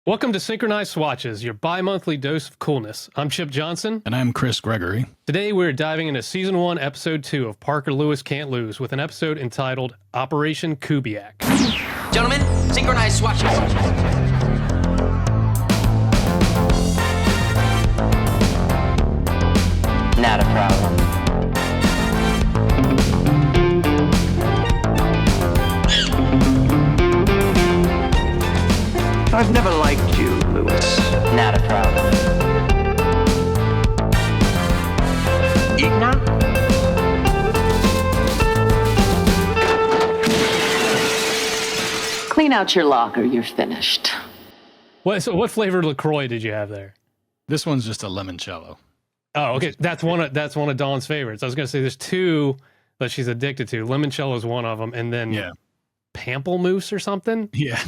Welcome to Synchronize Swatches, your bi-monthly dose of coolness. I'm Chip Johnson. And I'm Chris Gregory. Today we're diving into Season 1, Episode 2 of Parker Lewis Can't Lose with an episode entitled Operation Kubiac. Gentlemen, synchronize swatches. Not a problem. I've never liked you, Lewis. Not a problem. Eat now? Clean out your locker. You're finished. What flavored LaCroix did you have there? This one's just a limoncello. Oh, okay. That's one of Dawn's favorites. I was going to say there's two that she's addicted to. Limoncello is one of them, and then pamplemousse or something. Yeah.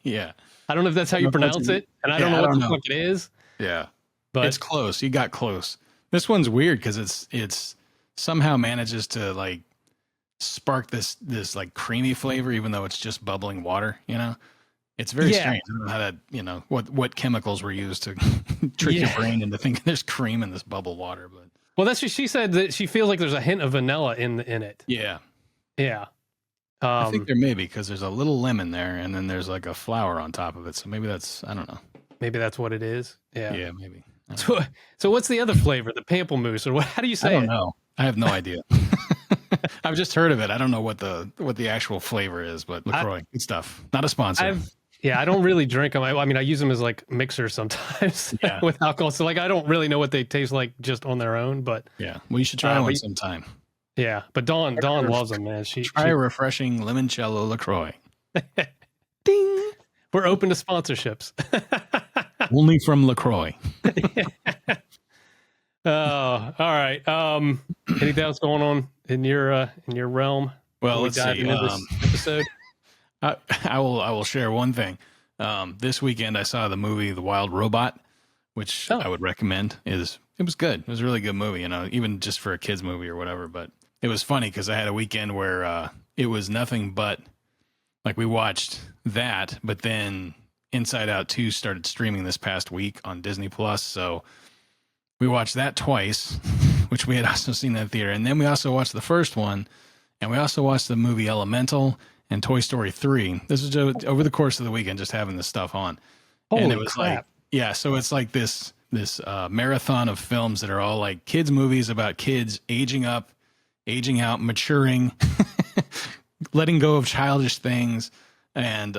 Yeah. I don't know if that's how you pronounce it, and I don't know what the fuck it is. Yeah. But it's close. You got close. This one's weird because it's somehow manages to like spark this like creamy flavor, even though it's just bubbling water, you know? It's very strange. I don't know how that, you know, what chemicals were used to trick your brain into thinking there's cream in this bubble water. But well, that's what she said, that she feels like there's a hint of vanilla in it. Yeah. Yeah. I think there may be because there's a little lemon there and then there's like a flower on top of it. So maybe that's, I don't know. Maybe that's what it is. Yeah. Yeah, maybe. So what's the other flavor? The pamplemousse, or what? How do you say it? I don't know. I have no idea. I've just heard of it. I don't know what the actual flavor is, but LaCroix, good stuff. Not a sponsor. I don't really drink them. I mean, I use them as like mixers sometimes with alcohol. So like, I don't really know what they taste like just on their own. But yeah, well, you should try one sometime. Yeah, but Dawn loves them, man. Try a refreshing limoncello LaCroix. Ding. We're open to sponsorships. Only from LaCroix. Oh, all right. Anything else going on in your realm? Well, let's dive see. into this episode. I will share one thing. This weekend I saw the movie The Wild Robot, which I would recommend. It was good. It was a really good movie, you know, even just for a kids movie or whatever. But it was funny because I had a weekend where it was nothing but like we watched that, but then Inside Out 2 started streaming this past week on Disney Plus. So we watched that twice, which we had also seen in the theater. And then we also watched the first one, and we also watched the movie Elemental and Toy Story 3. This was over the course of the weekend, just having this stuff on. Holy and it was crap. So it's like this marathon of films that are all like kids movies about kids aging up, aging out, maturing, letting go of childish things, and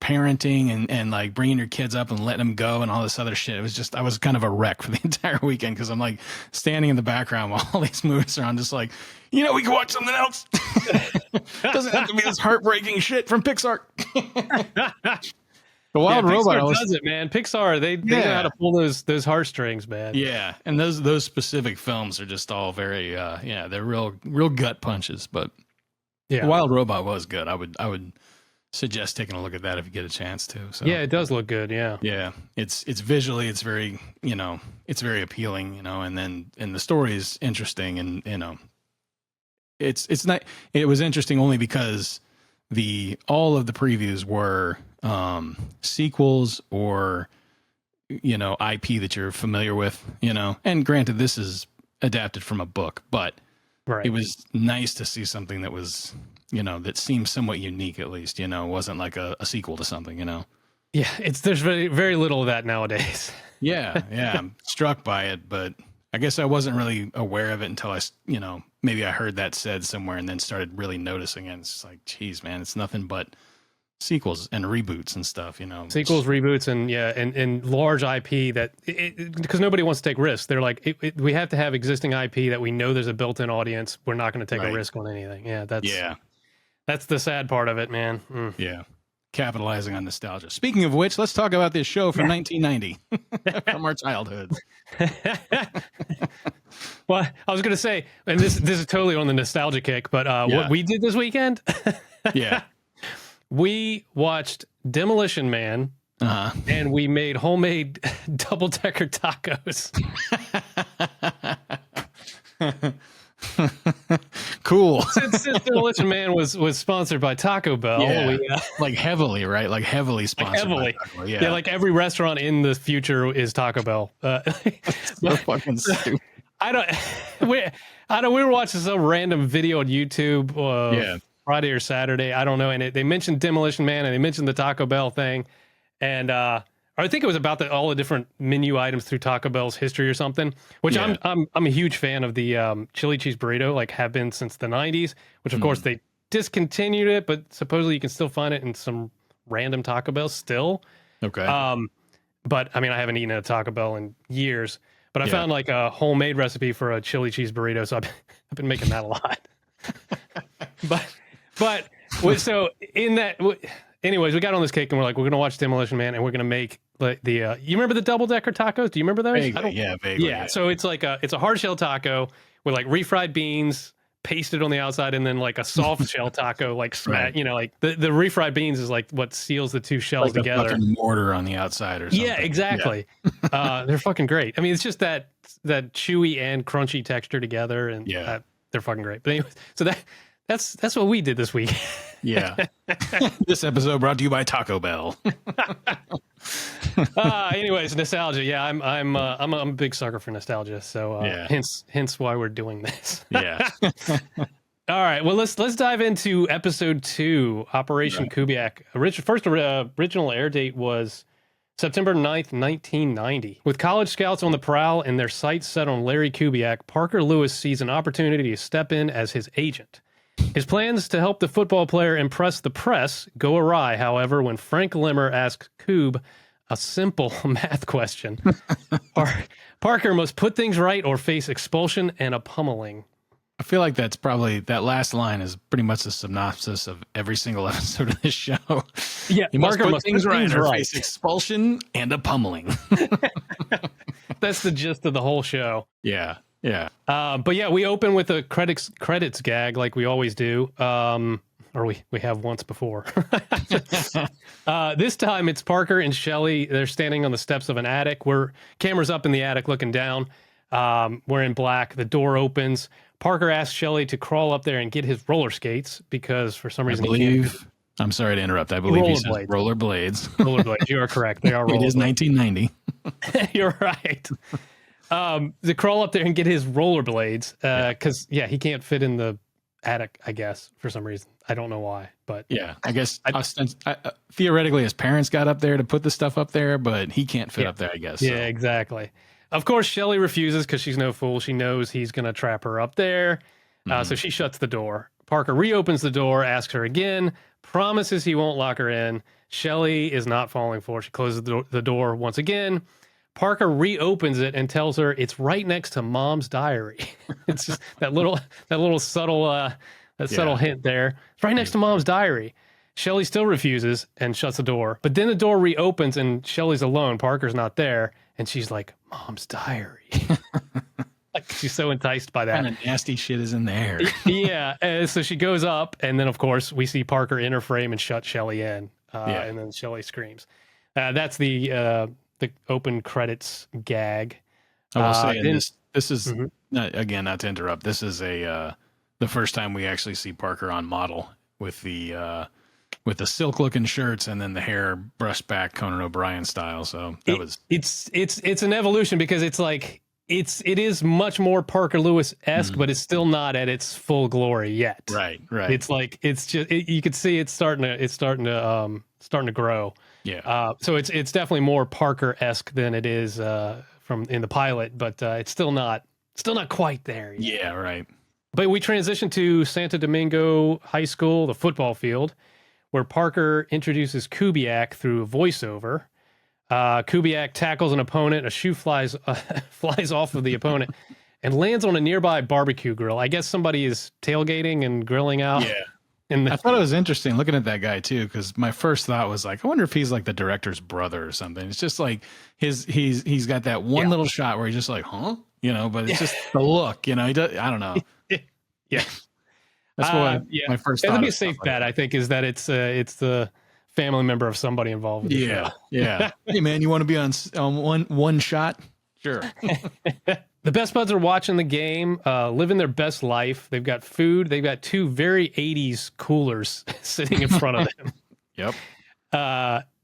parenting and like bringing your kids up and letting them go and all this other shit. It was just, I was kind of a wreck for the entire weekend because I'm like standing in the background while all these movies are on, just like, you know, we can watch something else. Doesn't have to be this heartbreaking shit from Pixar. The Wild Robot Pixar does it, man. Pixar, they know how to pull those heartstrings, man. Yeah, and those specific films are just all very they're real gut punches. But The Wild Robot was good. I would suggest taking a look at that if you get a chance to. So yeah, it does look good. Yeah, yeah. It's visually, it's very, you know, it's very appealing, you know, and the story is interesting, and you know, it's not. It was interesting only because all of the previews were sequels or, you know, IP that you're familiar with, you know, and granted this is adapted from a book, but it was nice to see something that was, you know, that seemed somewhat unique, at least, you know, wasn't like a sequel to something, you know? Yeah. There's very, very little of that nowadays. Yeah. I'm struck by it, but I guess I wasn't really aware of it until you know, maybe I heard that said somewhere and then started really noticing it. It's like, geez, man, it's nothing but sequels and reboots and stuff, you know. Sequels, reboots, and large IP that because nobody wants to take risks. They're like, we have to have existing IP that we know there's a built-in audience. We're not going to take a risk on anything. Yeah, that's the sad part of it, man. Yeah, capitalizing on nostalgia. Speaking of which, let's talk about this show from 1990 from our childhood. Well, I was going to say, and this is totally on the nostalgia kick, but what we did this weekend, we watched Demolition Man, and we made homemade double-decker tacos. cool. Since Demolition Man was sponsored by Taco Bell, like heavily, right? Like heavily sponsored. Heavily. By Taco Bell. Yeah, like every restaurant in the future is Taco Bell. So fucking stupid. We were watching some random video on YouTube Friday or Saturday, I don't know, and they mentioned Demolition Man and they mentioned the Taco Bell thing, and I think it was about all the different menu items through Taco Bell's history or something. Which I'm a huge fan of the chili cheese burrito, like have been since the 90s. Which of course they discontinued it, but supposedly you can still find it in some random Taco Bell still. Okay. But I mean, I haven't eaten at a Taco Bell in years. But I found like a homemade recipe for a chili cheese burrito, so I've been making that a lot. but so in that. Anyways, we got on this kick and we're like, we're gonna watch Demolition Man and we're gonna make like the you remember the double decker tacos? Do you remember those? Vaguely. Yeah. So it's like it's a hard shell taco with like refried beans pasted on the outside and then like a soft shell taco like smack. You know, like the refried beans is like what seals the two shells like together. A fucking mortar on the outside or something. Yeah, exactly. Yeah. They're fucking great. I mean, it's just that chewy and crunchy texture together, and they're fucking great. But anyways, so that's what we did this week. Yeah. This episode brought to you by Taco Bell. Anyways, nostalgia. Yeah, I'm a big sucker for nostalgia. So hence why we're doing this. Yeah. All right. Well, let's dive into episode 2, Operation Kubiac. First original air date was September 9th, 1990. With college scouts on the prowl and their sights set on Larry Kubiac, Parker Lewis sees an opportunity to step in as his agent. His plans to help the football player impress the press go awry, however, when Frank Lemmer asks Kube a simple math question. Parker must put things right or face expulsion and a pummeling. I feel like that's probably, that last line is pretty much the synopsis of every single episode of this show. Yeah, you must put things right or face expulsion and a pummeling. That's the gist of the whole show. Yeah. Yeah. But yeah, we open with a credits gag like we always do. Or we have once before. This time it's Parker and Shelly. They're standing on the steps of an attic. Camera's up in the attic looking down. We're in black. The door opens. Parker asks Shelly to crawl up there and get his roller skates because for some reason I'm sorry to interrupt. I believe he says rollerblades. Rollerblades. You are correct. They are rollerblades. It is 1990. You're right. To crawl up there and get his rollerblades because he can't fit in the attic, I guess, for some reason. I don't know why, but yeah, I guess theoretically his parents got up there to put the stuff up there, but he can't fit up there, I guess. Yeah, exactly. Of course, Shelly refuses because she's no fool. She knows he's going to trap her up there. So she shuts the door. Parker reopens the door, asks her again, promises he won't lock her in. Shelly is not falling for it. She closes the door once again. Parker reopens it and tells her it's right next to Mom's diary. It's just that little subtle subtle hint there. It's right next to Mom's diary. Shelly still refuses and shuts the door. But then the door reopens and Shelly's alone. Parker's not there. And she's like, Mom's diary. Like she's so enticed by that. What kind of nasty shit is in there? Yeah. So she goes up. And then, of course, we see Parker in her frame and shut Shelly in. And then Shelly screams. That's the open credits gag. I will say this is again, not to interrupt. This is the first time we actually see Parker on model with the silk looking shirts and then the hair brushed back Conan O'Brien style. So it's an evolution because it's like it is much more Parker Lewis-esque, but it's still not at its full glory yet. Right. It's like you could see it's starting to grow. Yeah. So it's definitely more Parker-esque than it is from in the pilot, but it's still not quite there yet. Yeah, right. But we transition to Santo Domingo High School, the football field, where Parker introduces Kubiac through a voiceover. Kubiac tackles an opponent. A shoe flies off of the opponent and lands on a nearby barbecue grill. I guess somebody is tailgating and grilling out. Yeah. I thought it was interesting looking at that guy too, because my first thought was like, I wonder if he's like the director's brother or something. It's just like he's got that one little shot where he's just like, huh? But it's just the look, he does, I don't know. Yeah. That's what my first thought. That'd be a safe bet, I think, is that it's the family member of somebody involved with the show. Yeah. Hey man, you want to be on one shot? Sure. The best buds are watching the game, living their best life. They've got food. They've got two very 80s coolers sitting in front of them. Yep.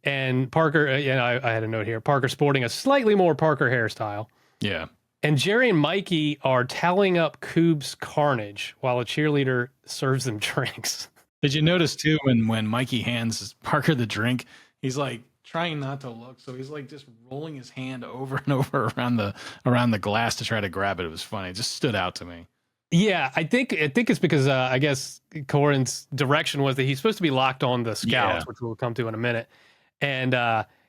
And Parker, I had a note here. Parker sporting a slightly more Parker hairstyle. Yeah. And Jerry and Mikey are tallying up Kube's carnage while a cheerleader serves them drinks. Did you notice too when Mikey hands Parker the drink, he's like trying not to look, so he's like just rolling his hand over and over around the glass to try to grab it. It was funny. It just stood out to me. Yeah, I think it's because I guess Corin's direction was that he's supposed to be locked on the scouts, which we'll come to in a minute, and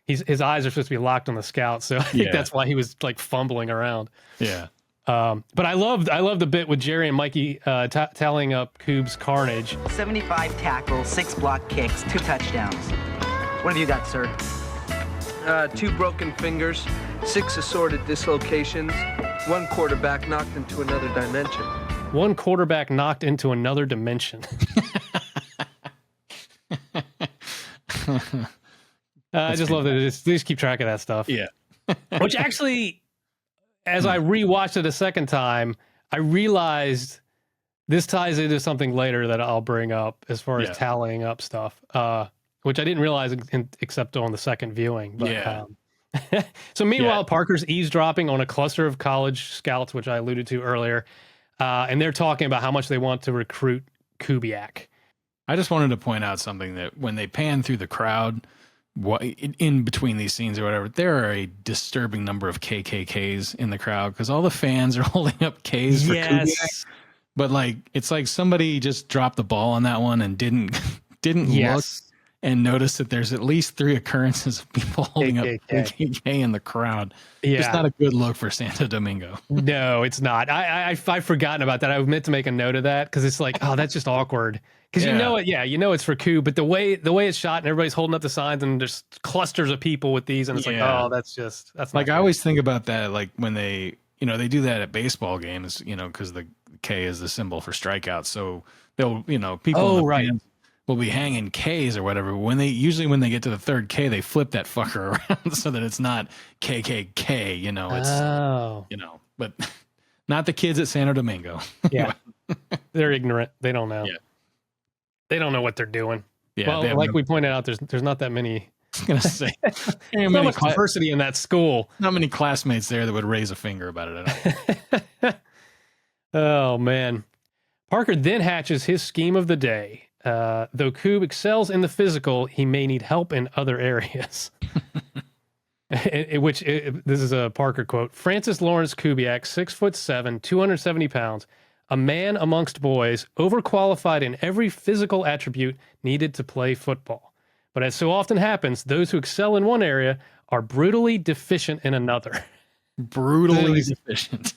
his eyes are supposed to be locked on the scouts, so I think that's why he was like fumbling around. Yeah. But I love the bit with Jerry and Mikey tallying up Kube's carnage. 75 tackles, 6 block kicks, 2 touchdowns. What have you got, sir? 2 broken fingers, 6 assorted dislocations, 1 quarterback knocked into another dimension. 1 quarterback knocked into another dimension. I just love that they just keep track of that stuff. Yeah. Which actually, as I rewatched it a second time, I realized this ties into something later that I'll bring up as far as tallying up stuff, which I didn't realize except on the second viewing. But, so meanwhile, Parker's eavesdropping on a cluster of college scouts, which I alluded to earlier, and they're talking about how much they want to recruit Kubiac. I just wanted to point out something that when they pan through the crowd, in between these scenes or whatever, there are a disturbing number of KKKs in the crowd because all the fans are holding up Ks for Kubiac. But like, it's like somebody just dropped the ball on that one and didn't look and notice that there's at least 3 occurrences of people holding up KKK in the crowd. Yeah. It's not a good look for Santo Domingo. No, it's not. I've forgotten about that. I meant to make a note of that because it's like, oh, that's just awkward. Because you know it's for Kube, but the way it's shot and everybody's holding up the signs and there's clusters of people with these, and it's like, oh, that's like, I always think about that, like when they do that at baseball games, because the K is the symbol for strikeouts. So they'll, people will be hanging Ks or whatever. When they get to the 3rd K, they flip that fucker around so that it's not KKK, it's, but not the kids at Santo Domingo. Yeah. They're ignorant. They don't know. Yeah. They don't know what they're doing. Yeah, well, like we pointed out, there's not that many. I was gonna say, there's not much diversity in that school. Not many classmates there that would raise a finger about it at all. Oh man, Parker then hatches his scheme of the day. Though Kube excels in the physical, he may need help in other areas. This is a Parker quote: Francis Lawrence Kubiac, 6'7", 270 pounds. A man amongst boys, overqualified in every physical attribute needed to play football. But as so often happens, those who excel in one area are brutally deficient in another. Brutally deficient.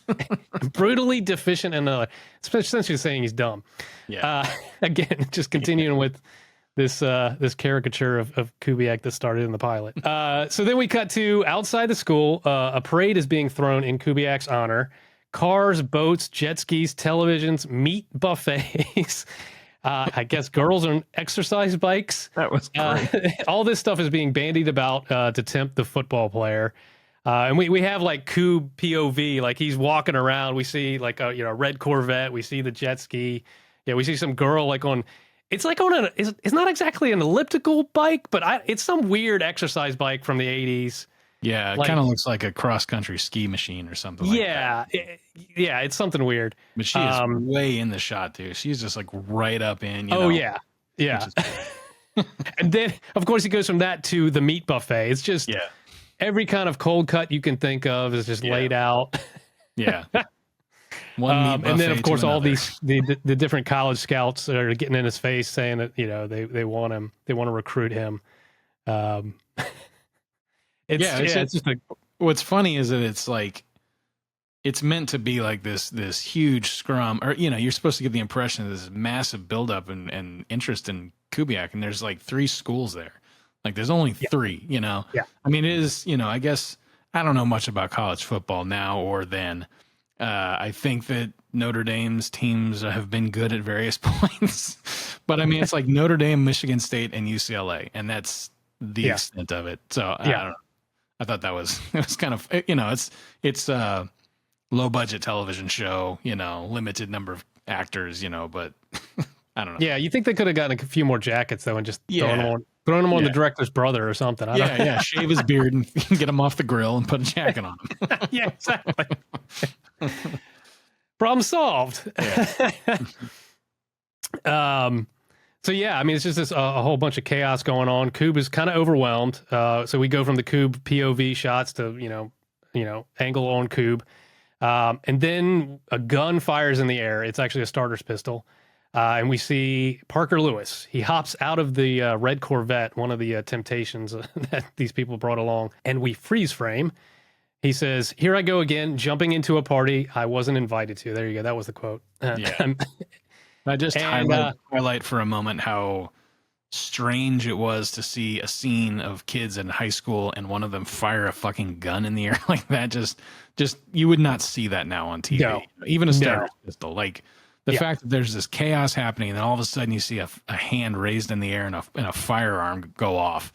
Brutally deficient in another. Essentially saying he's dumb. Yeah. Again, just continuing with this caricature of Kubiac that started in the pilot. So then we cut to outside the school. A parade is being thrown in Kubiac's honor. Cars, boats, jet skis, televisions, meat buffets. I guess girls on exercise bikes. That was great. All this stuff is being bandied about to tempt the football player. And we have like Kube POV, like he's walking around. We see like a red Corvette. We see the jet ski. Yeah, we see some girl like on. It's like on it's not exactly an elliptical bike, but it's some weird exercise bike from the 80s. Yeah, it kind of looks like a cross-country ski machine or something like that. Yeah, it's something weird. But she is way in the shot, too. She's just like right up in, yeah. And then, of course, he goes from that to the meat buffet. It's just every kind of cold cut you can think of is just laid out. Yeah. One meat buffet and then, of course, all another. the different college scouts are getting in his face saying that, they want him. They want to recruit him. It's just like, what's funny is that it's like it's meant to be like this huge scrum, or you're supposed to get the impression of this massive buildup and interest in Kubiac, and there's like 3 schools there. Like there's only 3, I mean, it is, I guess I don't know much about college football now or then. I think that Notre Dame's teams have been good at various points, but I mean, it's like Notre Dame, Michigan State, and UCLA, and that's the extent of it. So I don't know. I thought it was kind of, it's low budget television show, limited number of actors, but I don't know. Yeah, you think they could have gotten a few more jackets though, and just thrown them on the director's brother or something. I don't know. Shave his beard and get him off the grill and put a jacket on him. Yeah, exactly. Problem solved. Yeah. So yeah, I mean, it's just this a whole bunch of chaos going on. Kube is kind of overwhelmed. So we go from the Kube POV shots to angle on Kube, and then a gun fires in the air. It's actually a starter's pistol, and we see Parker Lewis. He hops out of the red Corvette, one of the Temptations that these people brought along, and we freeze frame. He says, "Here I go again, jumping into a party I wasn't invited to." There you go. That was the quote. I just highlight for a moment how strange it was to see a scene of kids in high school and one of them fire a fucking gun in the air like that. Just you would not see that now on TV. No. Even a starter's pistol. Like the fact that there's this chaos happening and then all of a sudden you see a hand raised in the air and a firearm go off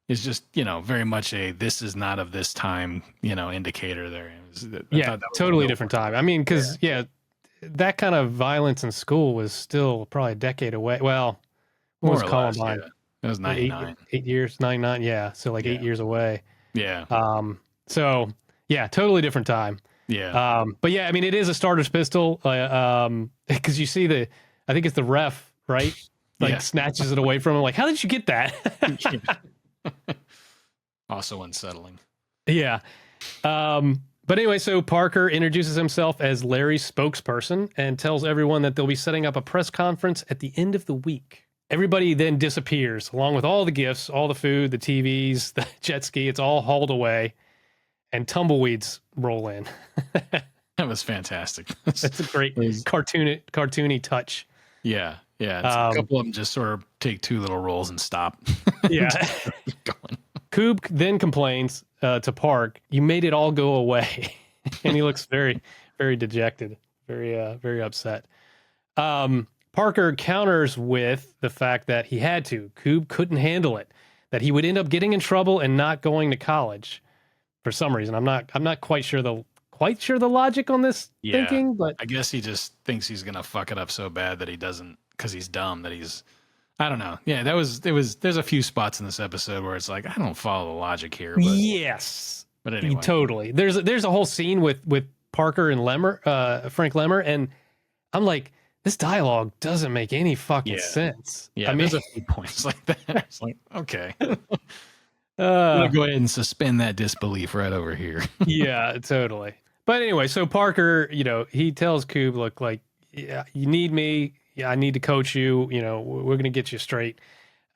is just, very much this is not of this time, indicator there. Totally different time. I mean, because that kind of violence in school was still probably a decade away. Well, what was Columbine? It was 99. 8 years, 99. Yeah. So like 8 years away. Yeah. So yeah, totally different time. Yeah. But yeah, I mean, it is a starter's pistol. Because you see I think it's the ref, right? Like snatches it away from him. Like, how did you get that? Also unsettling. Yeah. But anyway, so Parker introduces himself as Larry's spokesperson and tells everyone that they'll be setting up a press conference at the end of the week. Everybody then disappears, along with all the gifts, all the food, the TVs, the jet ski. It's all hauled away, and tumbleweeds roll in. That was fantastic. That's a great cartoony touch. Yeah. A couple of them just sort of take two little rolls and stop. Yeah. Going. Kube then complains to Park, "You made it all go away." And he looks very, very dejected, very upset. Parker counters with the fact that he had to. Kube couldn't handle it, that he would end up getting in trouble and not going to college for some reason. I'm not quite sure the logic on this thinking, but I guess he just thinks he's gonna fuck it up so bad that he doesn't, because he's dumb, that he's, I don't know. Yeah, there's a few spots in this episode where it's like, I don't follow the logic here. But, yes. But anyway. Totally. There's a whole scene with Parker and Lemmer, Frank Lemmer, and I'm like, this dialogue doesn't make any fucking sense. Yeah, I mean, there's a few points like that. It's like, okay. I'm gonna go ahead and suspend that disbelief right over here. Yeah, totally. But anyway, so Parker, he tells Kube, look, like, yeah, you need me. Yeah, I need to coach you. We're going to get you straight.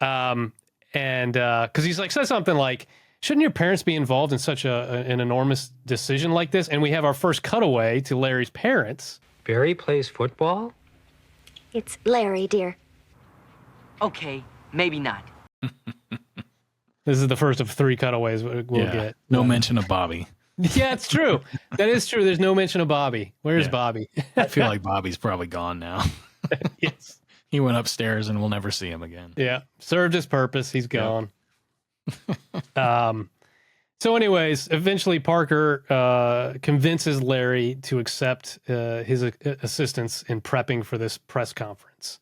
And because he's like, says something like, shouldn't your parents be involved in such an enormous decision like this? And we have our first cutaway to Larry's parents. Barry plays football? It's Larry, dear. Okay, maybe not. This is the first of 3 cutaways we'll get. No mention of Bobby. Yeah, it's true. That is true. There's no mention of Bobby. Where's Bobby? I feel like Bobby's probably gone now. Yes. He went upstairs and we'll never see him again. Yeah. Served his purpose. He's gone. So anyways, eventually Parker convinces Larry to accept his assistance in prepping for this press conference.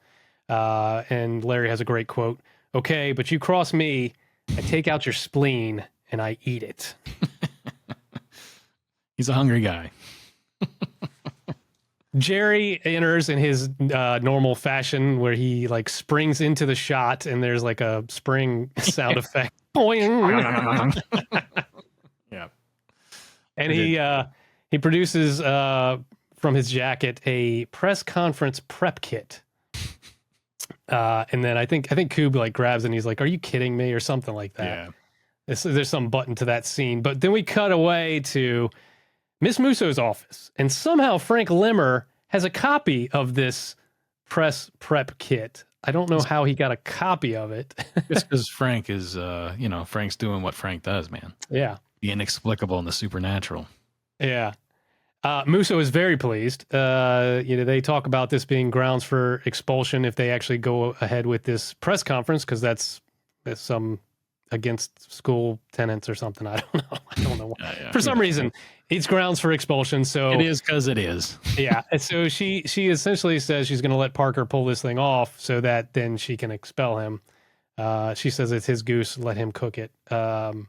And Larry has a great quote. "Okay, but you cross me, I take out your spleen and I eat it." He's a hungry guy. Jerry enters in his normal fashion where he like springs into the shot and there's like a spring sound effect. Boing. Yeah. And he produces from his jacket a press conference prep kit. And then I think Kube like grabs it and he's like, "Are you kidding me?" or something like that. Yeah. There's some button to that scene. But then we cut away to Miss Musso's office, and somehow Frank Lemmer has a copy of this press prep kit. I don't know how he got a copy of it. It's because Frank is, Frank's doing what Frank does, man. Yeah. The inexplicable and the supernatural. Yeah. Musso is very pleased. They talk about this being grounds for expulsion if they actually go ahead with this press conference, because that's some against school tenants or something. I don't know. For some reason, it's grounds for expulsion. So it is because it is. Yeah. And so she essentially says she's going to let Parker pull this thing off so that then she can expel him. She says it's his goose, let him cook it. And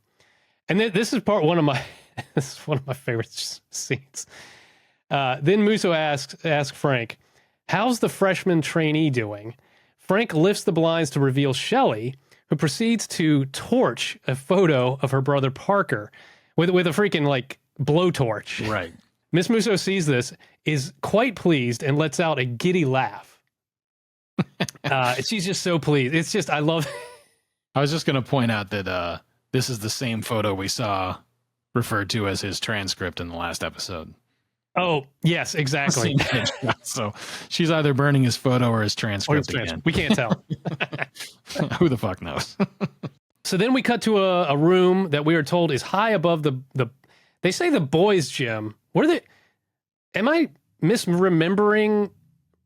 this is one of my favorite scenes. Then Musso asks Frank, "How's the freshman trainee doing?" Frank lifts the blinds to reveal Shelley, who proceeds to torch a photo of her brother Parker with a freaking like blowtorch. Right. Miss Musso sees this, is quite pleased, and lets out a giddy laugh. She's just so pleased. It's just, I love. I was just going to point out that this is the same photo we saw referred to as his transcript in the last episode. Oh, yes, exactly. So she's either burning his photo or his transcript again. We can't tell. Who the fuck knows? So then we cut to a room that we are told is high above the they say the boys' gym. Am I misremembering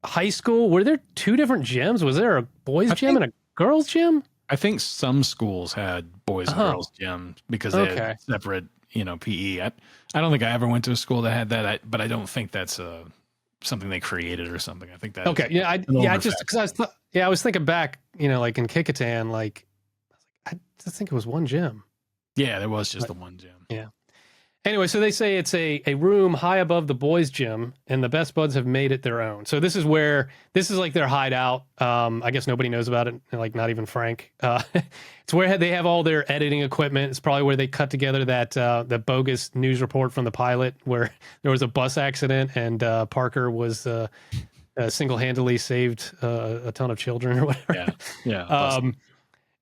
high school? Were there two different gyms? Was there a boys' gym and a girls' gym? I think some schools had boys and girls gym because they had separate, PE. I don't think I ever went to a school that had that, but I don't think that's something they created or something. I think that. Okay, I was thinking back, like in Kickitan, like I just think it was one gym. Yeah, there was just the one gym. Yeah. Anyway, so they say it's a room high above the boys' gym, and the Best Buds have made it their own. So this is like their hideout. I guess nobody knows about it, like not even Frank. It's where they have all their editing equipment. It's probably where they cut together that bogus news report from the pilot where there was a bus accident and Parker was single-handedly saved a ton of children or whatever. Yeah.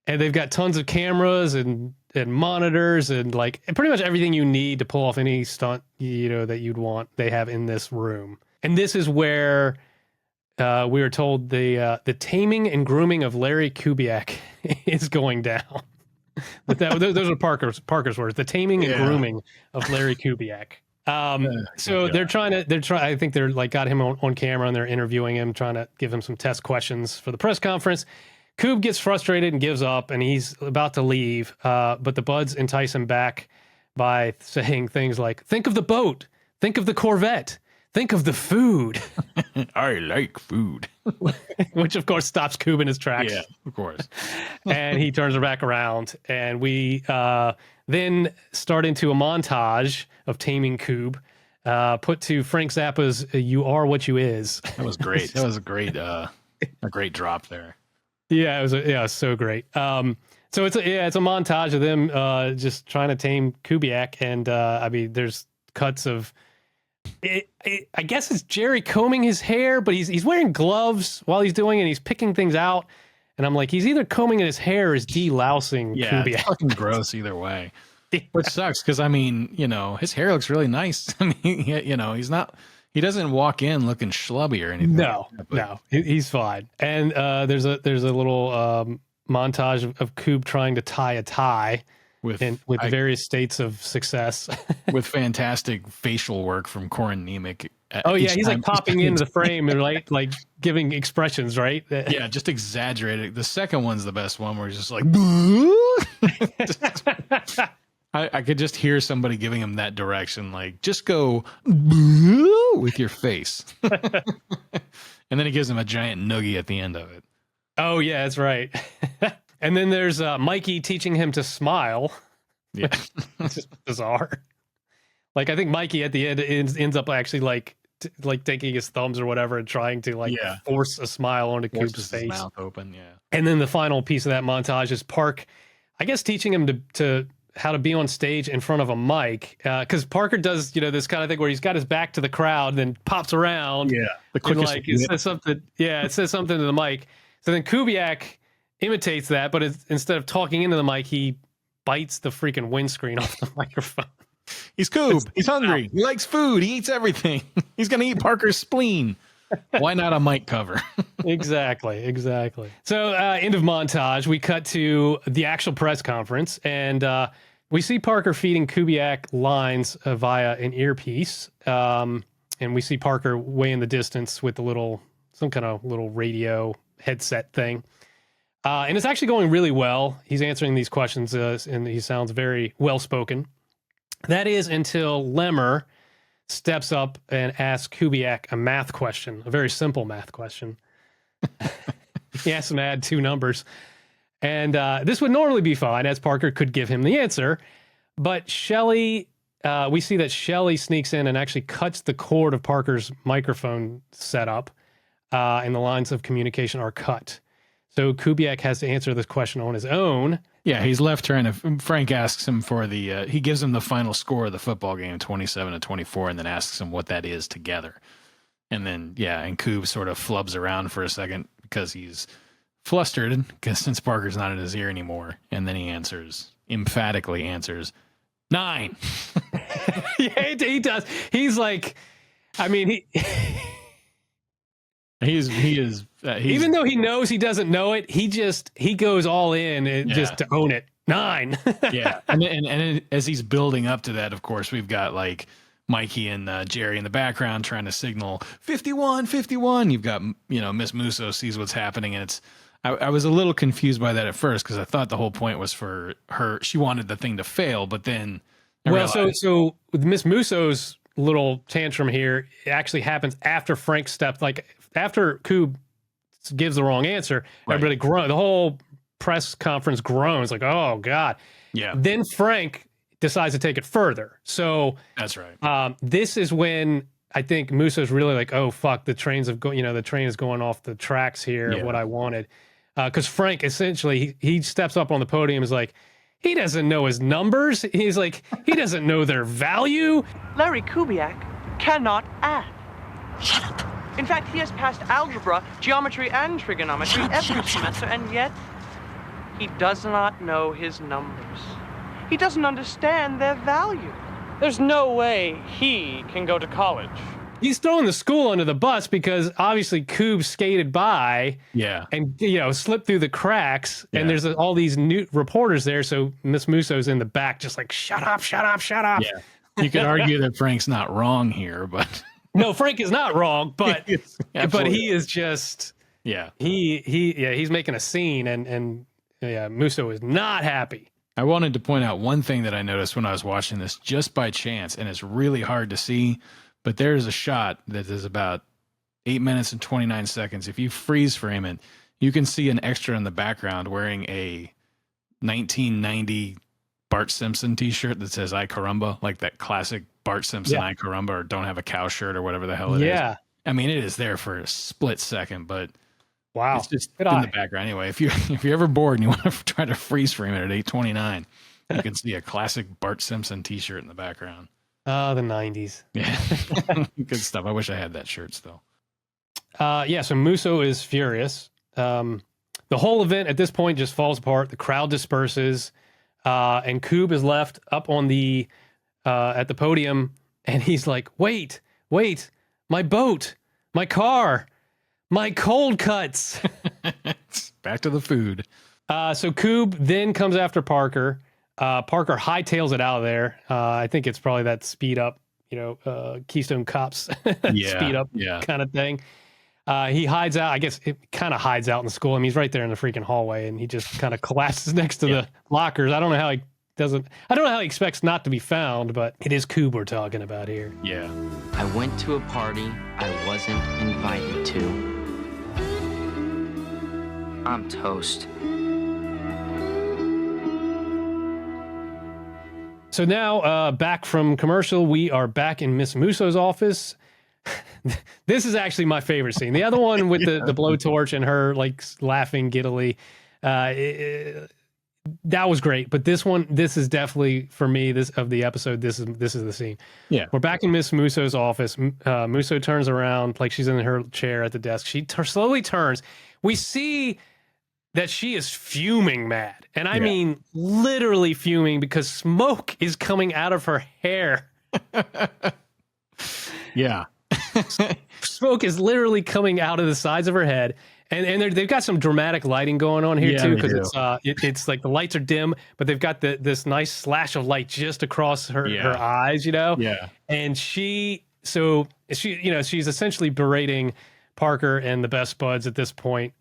And they've got tons of cameras and monitors and like pretty much everything you need to pull off any stunt that you'd want. They have in this room, and this is where we are told the taming and grooming of Larry Kubiac is going down. But those are Parker's words. The taming and grooming of Larry Kubiac. So they're trying. I think they're like got him on camera and they're interviewing him, trying to give him some test questions for the press conference. Kube gets frustrated and gives up, and he's about to leave. But the Buds entice him back by saying things like, "Think of the boat. Think of the Corvette. Think of the food." I like food. Which, of course, stops Kube in his tracks. Yeah, of course. And he turns her back around. And we then start into a montage of taming Kube, put to Frank Zappa's "You Are What You Is." That was great. That was a great drop there. Yeah, it was so great. So it's a montage of them just trying to tame Kubiak, and there's cuts of it. I guess it's Jerry combing his hair, but he's wearing gloves while he's doing it. And he's picking things out, and I'm like, he's either combing in his hair or is delousing Kubiak. It's fucking gross either way. Which sucks because his hair looks really nice. I mean, he's not. He doesn't walk in looking schlubby or anything. No, he's fine. And there's a little montage of Kube trying to tie a tie with various states of success, with fantastic facial work from Corin Nemec. He's like popping into the frame and like giving expressions, right? Yeah, just exaggerated. The second one's the best one where he's just like. I could just hear somebody giving him that direction, like, just go with your face. And then he gives him a giant noogie at the end of it. Oh, yeah, that's right. And then there's Mikey teaching him to smile. Yeah. It's just bizarre. Like, I think Mikey at the end ends up actually like taking his thumbs or whatever and trying to force a smile onto Kube's face. His mouth open, yeah. And then the final piece of that montage is Park, I guess, teaching him to how to be on stage in front of a mic, because Parker does this kind of thing where he's got his back to the crowd, then pops around. Yeah, it says something. Yeah, it says something to the mic. So then Kubiak imitates that, but instead of talking into the mic, he bites the freaking windscreen off the microphone. He's Kube. He's hungry. He likes food. He eats everything. He's gonna eat Parker's spleen. Why not a mic cover? Exactly. So end of montage, we cut to the actual press conference, and we see Parker feeding Kubiak lines via an earpiece, and we see Parker way in the distance with some kind of little radio headset thing. And it's actually going really well. He's answering these questions, and he sounds very well-spoken. That is until Lemmer steps up and asks Kubiac a math question, a very simple math question. He asks him to add 2 numbers. And this would normally be fine, as Parker could give him the answer. But Shelley, we see that Shelley sneaks in and actually cuts the cord of Parker's microphone setup, and the lines of communication are cut. So Kubiac has to answer this question on his own. Yeah, he's left trying to. Frank asks him for the. He gives him the final score of the football game, 27-24, and then asks him what that is together. And then, and Kube sort of flubs around for a second because he's flustered because since Parker's not in his ear anymore. And then he emphatically answers 9. Yeah, he does. He's like, I mean, he is even though he knows he doesn't know it, he goes all in just to own it. 9. Yeah, and as he's building up to that, of course, we've got like Mikey and Jerry in the background trying to signal 51, 51. You've got Miss Musso sees what's happening, and it's. I was a little confused by that at first because I thought the whole point was for her. She wanted the thing to fail, but then so with Miss Musso's little tantrum here, it actually happens after Frank stepped, like after Kube gives the wrong answer. Right. Everybody groans. The whole press conference groans like, "Oh God!" Yeah. Then Frank decides to take it further. So that's right. This is when I think Musso's really like, "Oh fuck, the train is going off the tracks here." Yeah. What I wanted. Because Frank essentially he steps up on the podium, is like, he doesn't know his numbers. He's like, he doesn't know their value. Larry Kubiac cannot add. Shut up. In fact, he has passed algebra, geometry, and trigonometry every semester, and yet he does not know his numbers. He doesn't understand their value. There's no way he can go to college. He's throwing the school under the bus because obviously Kube skated by and slipped through the cracks, and there's all these new reporters there, so Miss Musso's in the back just like, shut up. Yeah. You could argue that Frank's not wrong here, but no, Frank is not wrong, but he is just he's making a scene, and Musso is not happy. I wanted to point out one thing that I noticed when I was watching this just by chance, and it's really hard to see. But there's a shot that is about 8 minutes and 29 seconds. If you freeze frame it, you can see an extra in the background wearing a 1990 Bart Simpson t-shirt that says "I Carumba," like that classic Bart Simpson "I Carumba" or "Don't Have a Cow" shirt or whatever the hell it is. I mean, it is there for a split second, but wow, it's just in the background. Anyway, if you're ever bored and you want to try to freeze frame it at 8:29, you can see a classic Bart Simpson t-shirt in the background. The 90s. Yeah. Good stuff. I wish I had that shirt still. So Musso is furious. The whole event at this point just falls apart. The crowd disperses, and Kube is left up on the at the podium, and he's like, wait, my boat, my car, my cold cuts. Back to the food. So Kube then comes after Parker. Parker hightails it out of there. I think it's probably that speed up, Keystone Cops speed up kind of thing. He hides out. I guess it kind of hides out in the school. I mean, he's right there in the freaking hallway, and he just kind of collapses next to the lockers. I don't know how he expects not to be found, but it is Kube we're talking about here. Yeah. I went to a party I wasn't invited to. I'm toast. So now, back from commercial, we are back in Miss Musso's office. This is actually my favorite scene. The other one with the blowtorch and her like laughing giddily, that was great. But this is definitely for me. This of the episode. This is the scene. Yeah, we're back in Miss Musso's office. Musso turns around like she's in her chair at the desk. She slowly turns. We see that she is fuming mad. And I mean literally fuming because smoke is coming out of her hair. Yeah. Smoke is literally coming out of the sides of her head. And they've got some dramatic lighting going on here too, because it's like the lights are dim, but they've got this nice slash of light just across her eyes, Yeah. And she's essentially berating Parker and the best buds at this point.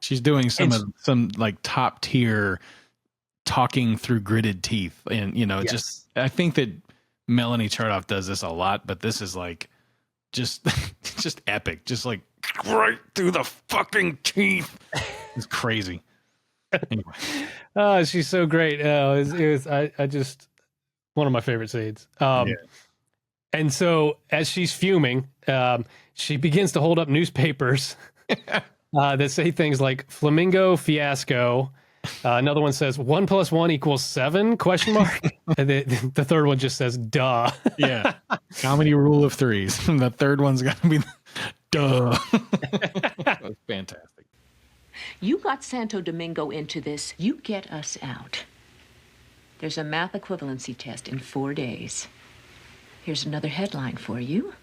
She's doing some like top tier talking through gritted teeth, and just I think that Melanie Chartoff does this a lot, but this is like just epic, just like right through the fucking teeth. It's crazy. Anyway, she's so great. It was I just one of my favorite scenes. And so as she's fuming, she begins to hold up newspapers that say things like "Flamingo Fiasco." Another one says 1 + 1 = 7? ? And the third one just says "duh." Yeah, comedy rule of threes. The third one's got to be duh. That's fantastic. You got Santo Domingo into this. You get us out. There's a math equivalency test in 4 days. Here's another headline for you.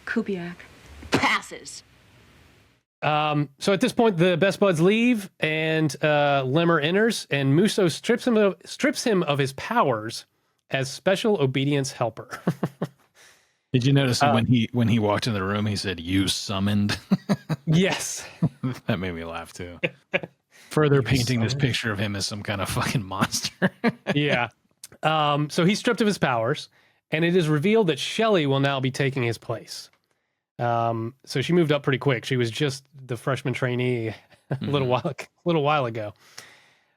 Kubiac passes. So at this point, the best buds leave, and Lemmer enters, and Musso strips him of his powers as special obedience helper. Did you notice when he walked in the room, he said, "You summoned"? Yes. That made me laugh too. Further painting this picture of him as some kind of fucking monster. Yeah. So he's stripped of his powers, and it is revealed that Shelley will now be taking his place. So she moved up pretty quick. She was just the freshman trainee a little while ago.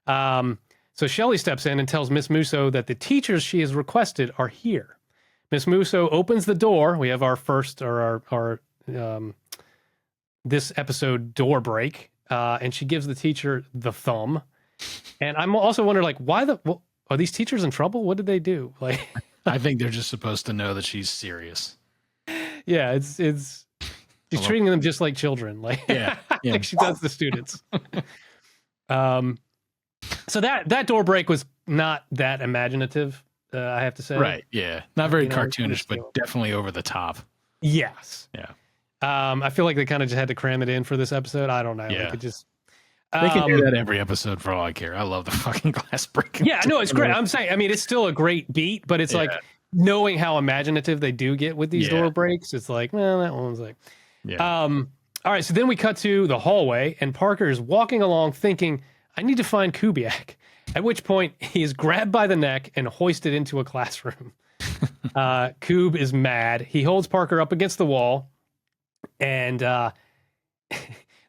So Shelley steps in and tells Miss Musso that the teachers she has requested are here. Miss Musso opens the door. We have our first our this episode door break, and she gives the teacher the thumb. And I'm also wondering, like, why are these teachers in trouble? What did they do? Like, I think they're just supposed to know that she's serious. Yeah, she's treating them just like children, like like she does the students. So that door break was not that imaginative, I have to say. Right? Yeah, not very cartoonish, but definitely over the top. Yes. Yeah. I feel like they kind of just had to cram it in for this episode. I don't know. Yeah. They can do that every episode for all I care. I love the fucking glass breaking. Yeah, no, it's great. I'm saying, I mean, it's still a great beat, but it's like knowing how imaginative they do get with these door breaks. It's like, well, that one's like, all right. So then we cut to the hallway, and Parker is walking along thinking, I need to find Kubiac. At which point he is grabbed by the neck and hoisted into a classroom. Kube is mad. He holds Parker up against the wall, and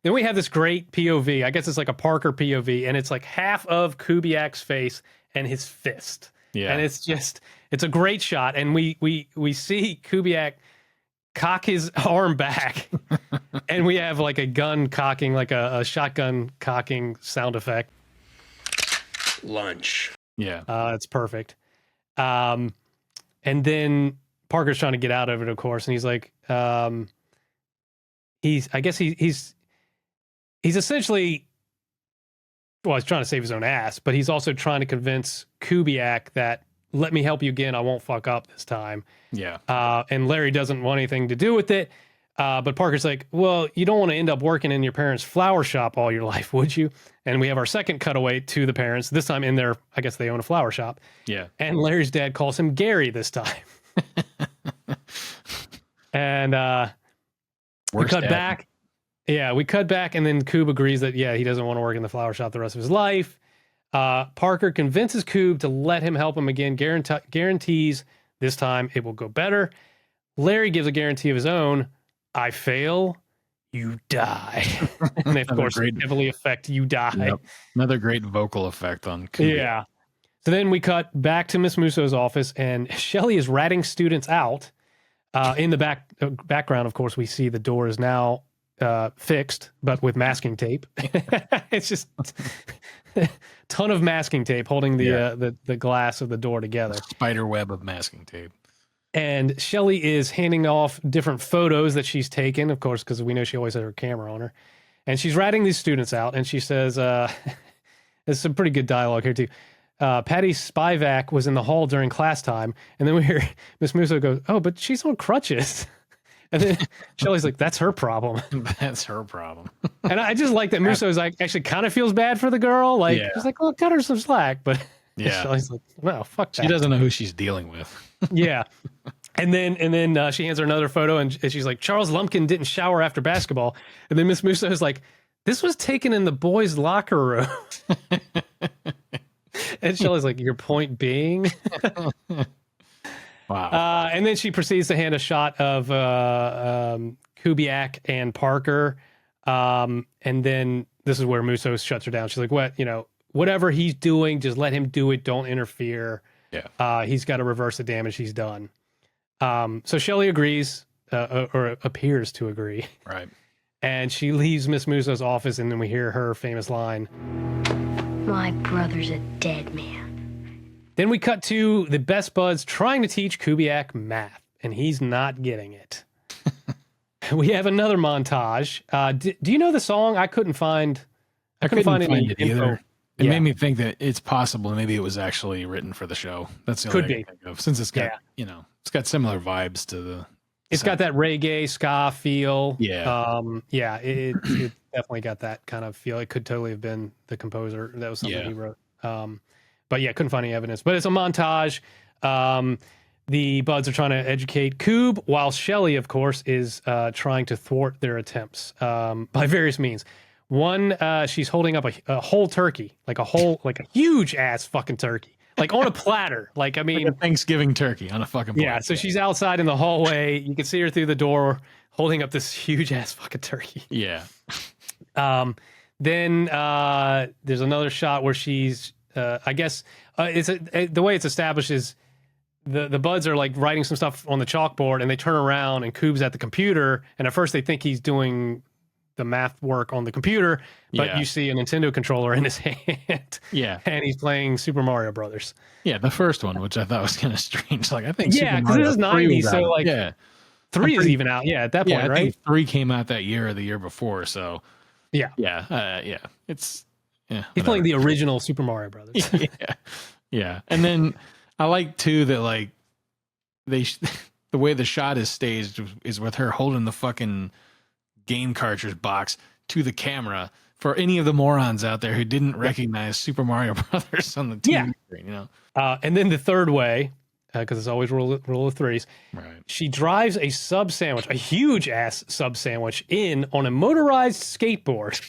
then we have this great POV. I guess it's like a Parker POV, and it's like half of Kubiac's face and his fist. Yeah. And it's a great shot. And we see Kubiac cock his arm back, and we have like a gun cocking, like a shotgun cocking sound effect. Lunch. Yeah. It's perfect. And then Parker's trying to get out of it, of course, and he's like, he's essentially, well, he's trying to save his own ass, but he's also trying to convince Kubiac that, let me help you again, I won't fuck up this time. Yeah. And Larry doesn't want anything to do with it. But Parker's like, well, you don't want to end up working in your parents' flower shop all your life, would you? And we have our second cutaway to the parents, this time in their, I guess they own a flower shop. Yeah. And Larry's dad calls him Gary this time. And we cut back. Yeah, we cut back, and then Kube agrees that, he doesn't want to work in the flower shop the rest of his life. Parker convinces Kube to let him help him again, guarantees this time it will go better. Larry gives a guarantee of his own. I fail, you die. And they, of course, heavily affect you die. Yep. Another great vocal effect on Kube. Yeah. So then we cut back to Miss Musso's office, and Shelley is ratting students out. In the background, of course, we see the door is now fixed, but with masking tape. It's just a ton of masking tape holding the glass of the door together. Spider web of masking tape. And Shelley is handing off different photos that she's taken, of course, because we know she always had her camera on her. And she's ratting these students out, and she says, there's some pretty good dialogue here, too. Patty Spivak was in the hall during class time, and then we hear Miss Musso go, oh, but she's on crutches. And then Shelley's like, that's her problem. That's her problem. And I just like that Musso's like actually kind of feels bad for the girl. Like, she's like, well, cut her some slack. But Shelley's like, no, fuck that. She doesn't know who she's dealing with. Yeah. And then she hands her another photo, and she's like, Charles Lumpkin didn't shower after basketball. And then Miss Musso is like, this was taken in the boys' locker room. And Shelley's like, your point being? Wow. And then she proceeds to hand a shot of Kubiac and Parker. And then this is where Musso shuts her down. She's like, what, whatever he's doing, just let him do it. Don't interfere. Yeah. He's got to reverse the damage he's done. So Shelley agrees, or appears to agree. Right. And she leaves Miss Musso's office, and then we hear her famous line. My brother's a dead man. Then we cut to the best buds trying to teach Kubiac math, and he's not getting it. We have another montage. Do you know the song? I couldn't find any it info. either. It made me think that it's possible maybe it was actually written for the show. That's the only thing I can think of. Since it's got, it's got similar vibes to the. It's got that reggae ska feel. Yeah. It definitely got that kind of feel. It could totally have been the composer. That was something he wrote. But yeah, couldn't find any evidence. But it's a montage. The buds are trying to educate Kube, while Shelley, of course, is trying to thwart their attempts by various means. One, she's holding up a whole turkey, like a huge ass fucking turkey, like on a platter. Like a Thanksgiving turkey on a fucking platter. Yeah, so she's outside in the hallway. You can see her through the door holding up this huge ass fucking turkey. Yeah. Then there's another shot where she's, I guess, the way it's established is the buds are like writing some stuff on the chalkboard, and they turn around and Kube's at the computer, and at first they think he's doing the math work on the computer, but you see a Nintendo controller in his hand. Yeah. And he's playing Super Mario Brothers. Yeah, the first one, which I thought was kind of strange. Like, I think because this is 90s, so like 3 is even out. Yeah, at that point, I right? think 3 came out that year or the year before, so yeah. It's he's playing the original Super Mario Brothers. Yeah. And then I like too that like the way the shot is staged is with her holding the fucking game cartridge box to the camera for any of the morons out there who didn't recognize Super Mario Brothers on the TV screen, And then the third way, because it's always rule of threes. Right. She drives a sub sandwich, a huge ass sub sandwich, in on a motorized skateboard,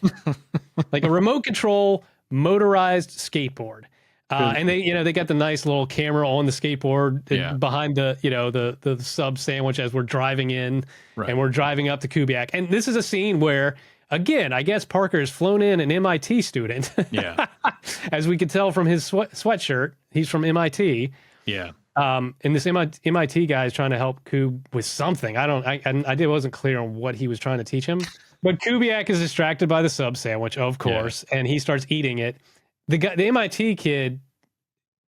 like a remote control motorized skateboard. And they got the nice little camera on the skateboard behind the sub sandwich as we're driving in, and we're driving up to Kubiac. And this is a scene where, again, I guess Parker has flown in an MIT student. Yeah. As we could tell from his sweatshirt, he's from MIT. Yeah. And this MIT guy is trying to help Kube with something. I wasn't clear on what he was trying to teach him. But Kubiac is distracted by the sub sandwich, of course, and he starts eating it. The MIT kid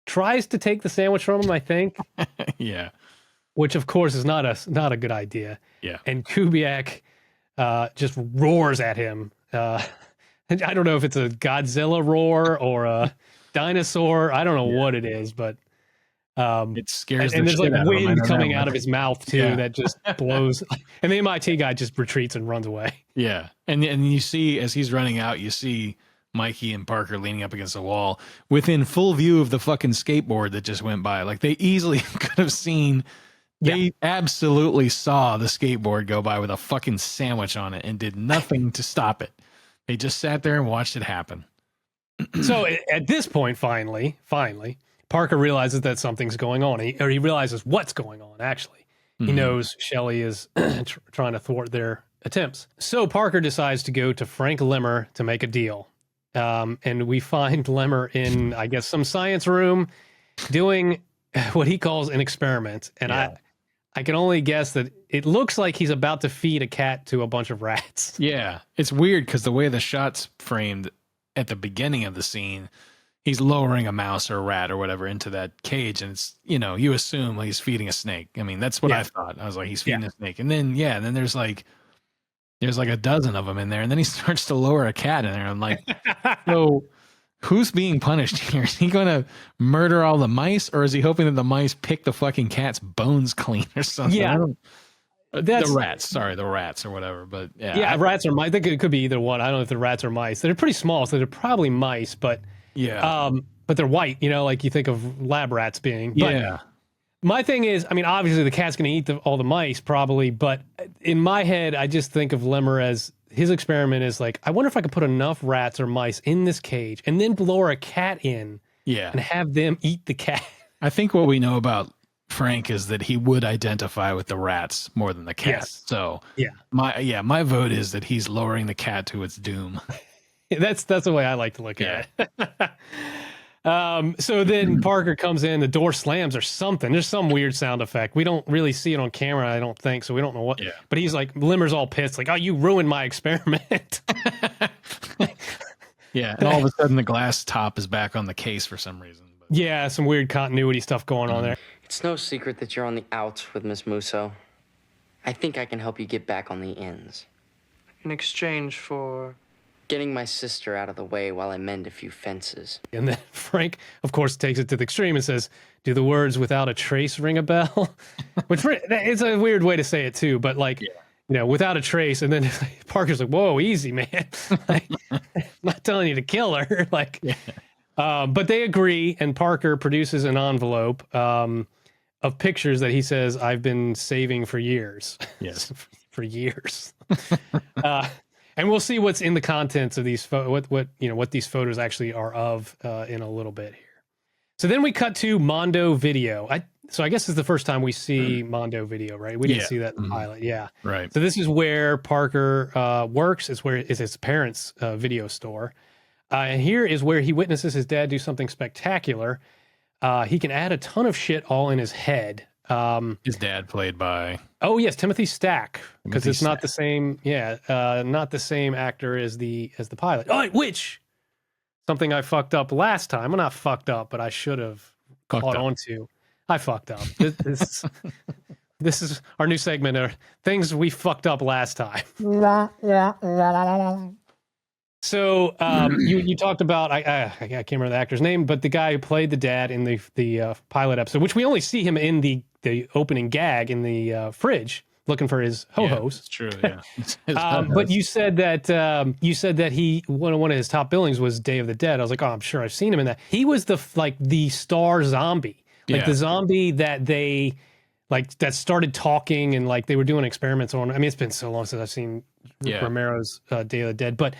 tries to take the sandwich from him, I think. Yeah. Which, of course, is not a good idea. Yeah. And Kubiac just roars at him. I don't know if it's a Godzilla roar or a dinosaur. I don't know what it is, but it scares and there's like wind coming out of his mouth too that just blows. And the MIT guy just retreats and runs away. Yeah. And you see, as he's running out, you see Mikey and Parker leaning up against the wall within full view of the fucking skateboard that just went by. Like, they easily could have seen, they absolutely saw the skateboard go by with a fucking sandwich on it and did nothing to stop it. They just sat there and watched it happen. So at this point, finally, Parker realizes that something's going on. He realizes what's going on, actually. He knows Shelley is trying to thwart their attempts. So Parker decides to go to Frank Lemmer to make a deal. And we find Lemmer in, I guess, some science room doing what he calls an experiment. And I can only guess that it looks like he's about to feed a cat to a bunch of rats. Yeah. It's weird because the way the shot's framed at the beginning of the scene, he's lowering a mouse or a rat or whatever into that cage. And it's, you assume he's feeding a snake. I mean, that's what I thought. I was like, he's feeding a snake. And then, then there's like a dozen of them in there, and then he starts to lower a cat in there. I'm like, so who's being punished here? Is he going to murder all the mice, or is he hoping that the mice pick the fucking cat's bones clean or something? Yeah. The rats. Sorry, the rats or whatever. But rats or mice. I think it could be either one. I don't know if they're rats or mice. They're pretty small, so they're probably mice, but but they're white, like you think of lab rats being. But, My thing is, I mean, obviously the cat's going to eat all the mice probably, but in my head, I just think of Lemmer as his experiment is like, I wonder if I could put enough rats or mice in this cage and then lure a cat in and have them eat the cat. I think what we know about Frank is that he would identify with the rats more than the cat. Yes. So my vote is that he's lowering the cat to its doom. That's the way I like to look at it. So then Parker comes in, the door slams or something. There's some weird sound effect. We don't really see it on camera, I don't think, so we don't know what. Yeah. But he's like, Lemmer's all pissed, like, oh, you ruined my experiment. Yeah, and all of a sudden the glass top is back on the case for some reason. But. Yeah, some weird continuity stuff going on there. It's no secret that you're on the outs with Miss Musso. I think I can help you get back on the ins. In exchange for... getting my sister out of the way while I mend a few fences. And then Frank, of course, takes it to the extreme and says, do the words without a trace ring a bell? Which it's a weird way to say it too, but like, you know, without a trace. And then Parker's like, whoa, easy, man. Like, I'm not telling you to kill her. Like, but they agree, and Parker produces an envelope of pictures that he says, I've been saving for years. Yes. For years. And we'll see what's in the contents of these what these photos actually are of in a little bit here. So then we cut to Mondo Video. So I guess this is the first time we see Mondo Video, right? We didn't see that in the pilot. Yeah. Right. So this is where Parker works. It's where it's his parents' video store. And here is where he witnesses his dad do something spectacular. He can add a ton of shit all in his head. His dad played by Timothy Stack, because it's not the same not the same actor as the pilot, which something I fucked up last time. Well, not fucked up, but I should have caught on to. I fucked up. This is our new segment of things we fucked up last time. So you talked about I can't remember the actor's name, but the guy who played the dad in the pilot episode, which we only see him in the opening gag in the fridge looking for his ho-hos. It's true, yeah. But you said that he one of his top billings was Day of the Dead. I was like, oh, I'm sure I've seen him in that. He was the star zombie, the zombie that they that started talking and they were doing experiments on. I mean, it's been so long since I've seen Romero's Day of the Dead, but.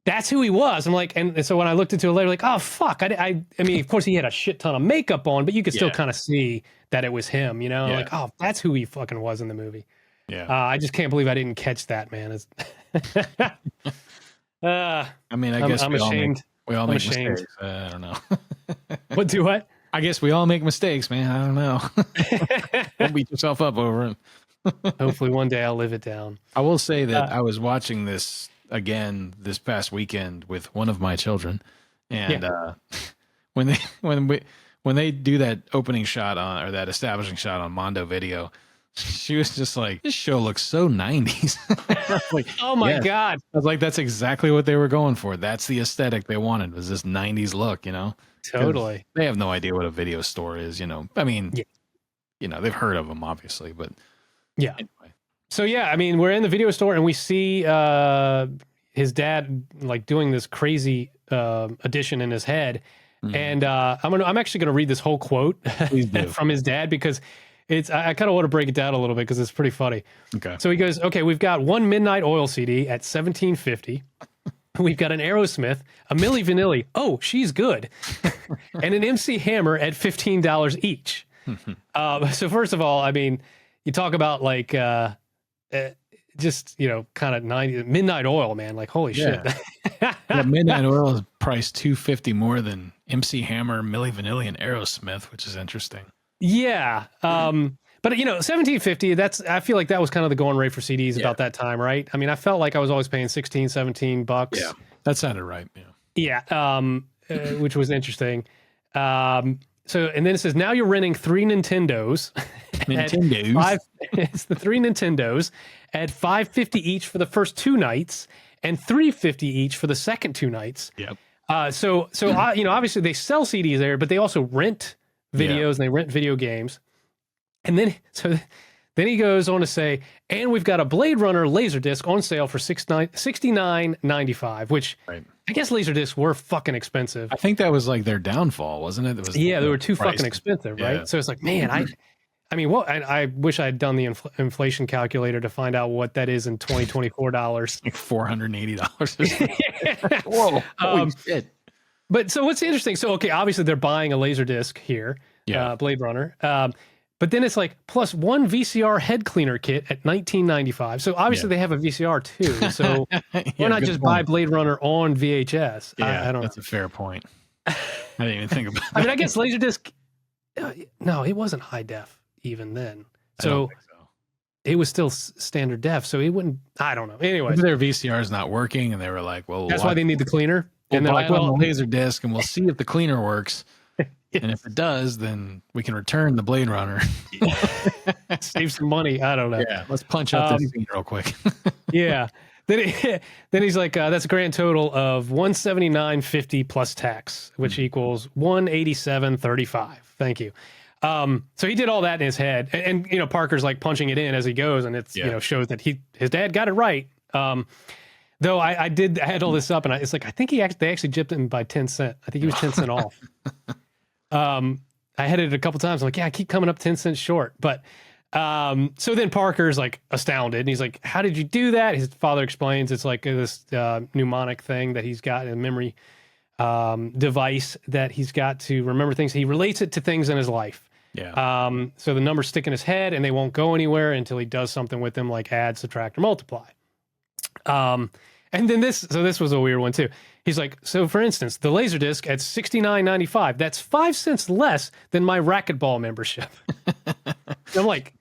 That's who he was. I'm like, and so when I looked into it later, like, oh fuck, I mean, of course he had a shit ton of makeup on, but you could still kind of see that it was him, you know? Like, oh, that's who he fucking was in the movie. Yeah. I just can't believe I didn't catch that, man. I mean, I guess I'm ashamed. We all make mistakes. I don't know. What do what? I guess we all make mistakes, man. I don't know. Don't beat yourself up over it. Hopefully one day I'll live it down. I will say that I was watching this again this past weekend with one of my children, and when they do that opening shot on, or that establishing shot on Mondo Video, she was just like, this show looks so 90s. Like, oh my God. I was like, that's exactly what they were going for. That's the aesthetic they wanted, was this 90s look, you know? Totally. They have no idea what a video store is, you know? I mean, you know, they've heard of them obviously, but anyway. So I mean, we're in the video store and we see his dad doing this crazy addition in his head, and I'm actually gonna read this whole quote from his dad, because I kind of want to break it down a little bit because it's pretty funny. Okay. So he goes, okay, we've got one Midnight Oil CD at $17.50. We've got an Aerosmith, a Milli Vanilli, oh, she's good, and an MC Hammer at $15 each. So first of all, I mean, you talk about just, you know, kind of 90 Midnight Oil, man, holy shit. Midnight Oil is priced $250 more than MC Hammer, Milli Vanilli, and Aerosmith, which is interesting. Yeah. But you know, $17.50, I feel like that was kind of the going rate for CDs about that time, right? I mean, I felt like I was always paying $16-17. Yeah, that sounded right. Which was interesting. So, and then it says, now you're renting 3 Nintendos. It's the 3 Nintendos at $5.50 each for the first 2 nights and $3.50 each for the second 2 nights. Yep. So you know, obviously they sell CDs there, but they also rent videos and they rent video games. And then he goes on to say, and we've got a Blade Runner Laserdisc on sale for $69.95, which I guess Laserdiscs were fucking expensive. I think that was like their downfall, wasn't it? It was they were too fucking expensive, right? Yeah. So it's like, man, I mean, well, I wish I had done the inflation calculator to find out what that is in 2024 dollars. Like $480. Whoa, holy shit. But so what's interesting? So, okay, obviously they're buying a Laserdisc here, Blade Runner. But then it's like plus one VCR head cleaner kit at $19.95. So obviously they have a VCR too. So why not just buy Blade Runner on VHS? Yeah, I don't that's know. a fair point. I didn't even think about that. I mean, I guess Laserdisc, no, it wasn't high def even then. So it was still standard def. So it wouldn't, I don't know. Anyway. Their VCR is not working and they were like, well, that's why they need the cleaner. And they're like, well, Laserdisc and we'll see if the cleaner works. And if it does, then we can return the Blade Runner. Save some money. I don't know. Yeah, let's punch up this scene real quick. Yeah. Then he's like, that's a grand total of $179.50 plus tax, which equals $187.35. Thank you. So he did all that in his head, and you know, Parker's like punching it in as he goes, and it's you know, shows that his dad got it right. Though I had all this up, and it's like I think they actually gypped him by 10 cents. I think he was 10 cents off. I had it a couple times. I'm like, yeah, I keep coming up 10 cents short. But so then Parker's like astounded, and he's like, how did you do that? His father explains it's like this mnemonic thing that he's got, a memory device that he's got to remember things. He relates it to things in his life. Yeah. So the numbers stick in his head, and they won't go anywhere until he does something with them, like add, subtract, or multiply. And then this was a weird one too. He's like, so for instance, the Laserdisc at $69.95, that's 5 cents less than my racquetball membership. I'm like,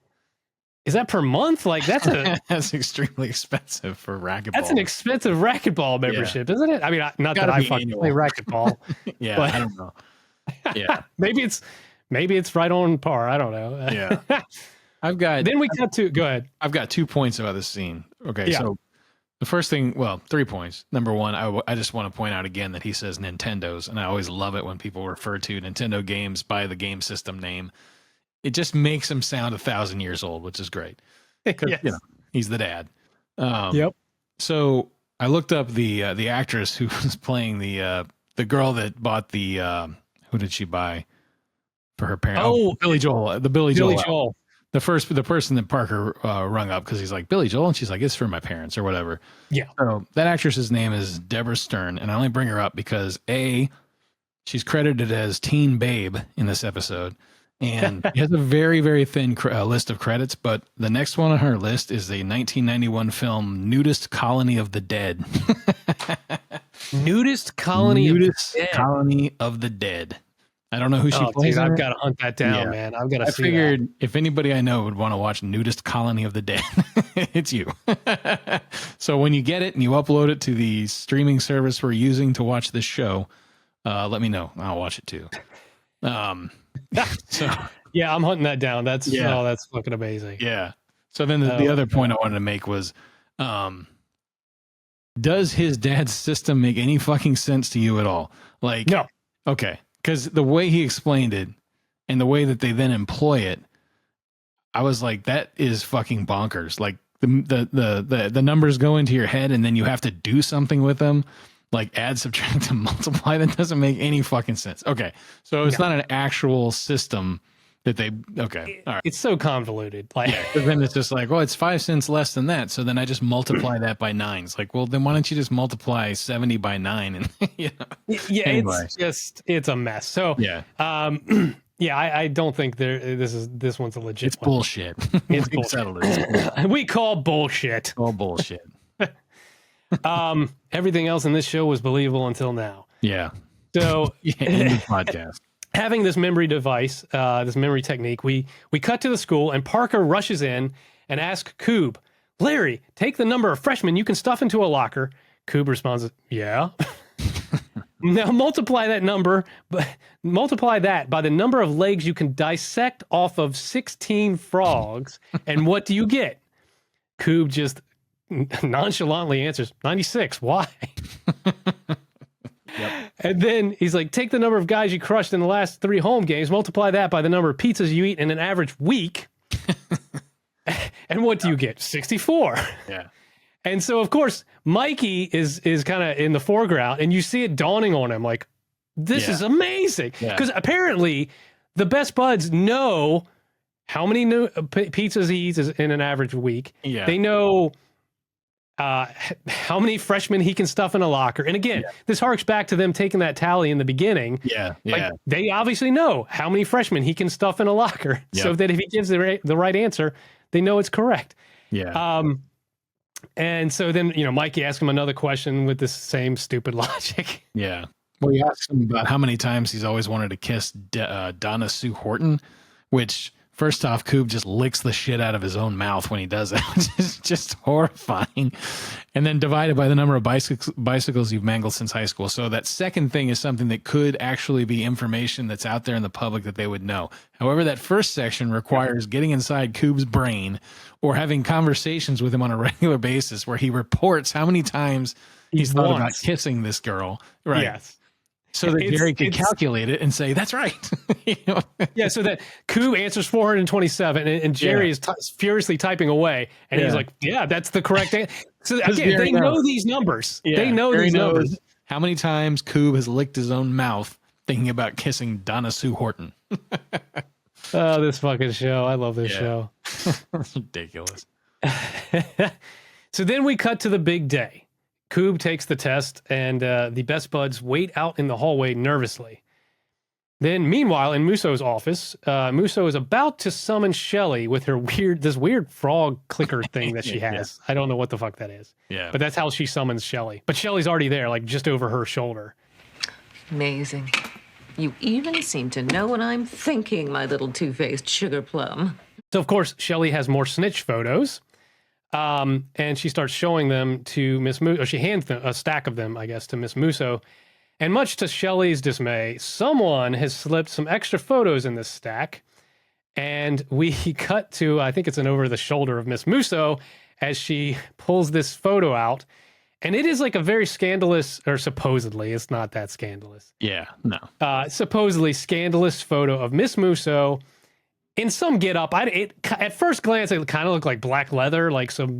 is that per month? Like that's extremely expensive for racquetball. That's an expensive racquetball membership, isn't it? I mean, not that I fucking play racquetball. Yeah, but I don't know. Yeah, maybe it's right on par. I don't know. Yeah, Then we got to go ahead. I've got 2 points about this scene. Okay, so. The first thing, 3 points. Number one, I just want to point out again that he says Nintendos, and I always love it when people refer to Nintendo games by the game system name. It just makes him sound 1,000 years old, which is great. Because you know, he's the dad. Yep. So I looked up the actress who was playing the girl that bought the who did she buy for her parents? Oh, Billy Joel. The Billy Joel. The person that Parker rung up because he's like, Billy Joel, and she's like, it's for my parents or whatever. Yeah. So that actress's name is Deborah Stern, and I only bring her up because she's credited as Teen Babe in this episode, and she has a very, very thin list of credits, but the next one on her list is a 1991 film, Nudist Colony of the Dead. Nudist Colony of the Dead. I don't know who she plays. Dude, I've got to hunt that down, man. I've got to see. I figured if anybody I know would want to watch Nudist Colony of the Dead, it's you. So when you get it and you upload it to the streaming service we're using to watch this show, let me know. I'll watch it too. So yeah, I'm hunting that down. That's fucking amazing. Yeah. So then the other point I wanted to make was, does his dad's system make any fucking sense to you at all? Like, no. Okay. Because the way he explained it and the way that they then employ it, I was like, that is fucking bonkers. Like the numbers go into your head and then you have to do something with them, like add, subtract, and multiply. That doesn't make any fucking sense. Okay. So it's not an actual system that they, okay. All right. It's so convoluted. Like, but then it's just like, well, it's 5 cents less than that. So then I just multiply that by 9. It's like, well, then why don't you just multiply 70 by 9? And yeah, anyway. it's a mess. So yeah. I don't think this one's a legit. It's bullshit. It's bullshit. We call bullshit. All bullshit. Everything else in this show was believable until now. Yeah. So in the podcast. Having this memory device, this memory technique, we cut to the school and Parker rushes in and asks Kube, Larry, take the number of freshmen you can stuff into a locker. Kube responds, yeah. Now multiply that by the number of legs you can dissect off of 16 frogs. And what do you get? Kube just nonchalantly answers, 96. Why? Yep. And then he's like, take the number of guys you crushed in the last 3 home games, multiply that by the number of pizzas you eat in an average week. And what do you get? 64. Yeah. And so, of course, Mikey is kind of in the foreground, and you see it dawning on him like, this is amazing. Because apparently the best buds know how many new pizzas he eats in an average week. Yeah. They know how many freshmen he can stuff in a locker. And again, this harks back to them taking that tally in the beginning. Yeah. Like, they obviously know how many freshmen he can stuff in a locker so that if he gives the right answer, they know it's correct. Yeah. And so then, Mikey asks him another question with the same stupid logic. Yeah. Well, he asks him about how many times he's always wanted to kiss Donna Sue Horton, which... First off, Kube just licks the shit out of his own mouth when he does it, which is just horrifying. And then divided by the number of bicycles you've mangled since high school. So that second thing is something that could actually be information that's out there in the public that they would know. However, that first section requires getting inside Kube's brain or having conversations with him on a regular basis where he reports how many times he's thought about kissing this girl. Right. Yes. So that Jerry could calculate it and say, that's right. Yeah, so that Kube answers 427 and Jerry is furiously typing away. And he's like, yeah, that's the correct answer. So again, they know these numbers. Yeah, they know these numbers. How many times Kube has licked his own mouth thinking about kissing Donna Sue Horton. Oh, this fucking show. I love this show. That's ridiculous. So then we cut to the big day. Kube takes the test, and the best buds wait out in the hallway nervously. Then, meanwhile, in Musso's office, Musso is about to summon Shelly with her this weird frog clicker thing that she has. I don't know what the fuck that is. Yeah. But that's how she summons Shelly. But Shelly's already there, like just over her shoulder. Amazing. You even seem to know what I'm thinking, my little two-faced sugar plum. So, of course, Shelly has more snitch photos. And she starts showing them to Miss Musso, or she hands them a stack of them, I guess, to Miss Musso. And much to Shelly's dismay, someone has slipped some extra photos in this stack. And we cut to, I think it's an over the shoulder of Miss Musso as she pulls this photo out. And it is like a very scandalous, or supposedly, it's not that scandalous. Yeah, no. Supposedly scandalous photo of Miss Musso in some get up. At first glance, it kind of looked like black leather, like some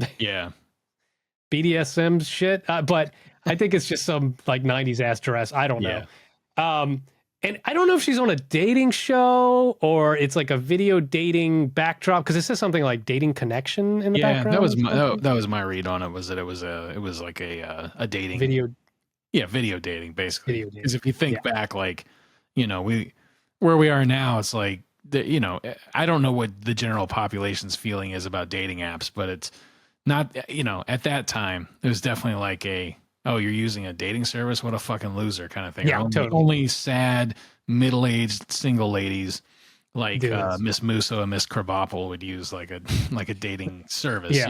BDSM shit. But I think it's just some like 90s ass dress. I don't know. And I don't know if she's on a dating show or it's like a video dating backdrop, because it says something like dating connection in the background. That was my read on it. Was that it was like a dating video. Yeah, video dating basically. Because if you think back, like where we are now, it's like. I don't know what the general population's feeling is about dating apps, but it's not, at that time, it was definitely like you're using a dating service? What a fucking loser kind of thing. Yeah, totally. Only sad, middle-aged single ladies like Miss Musso and Miss Krabappel would use like a dating service,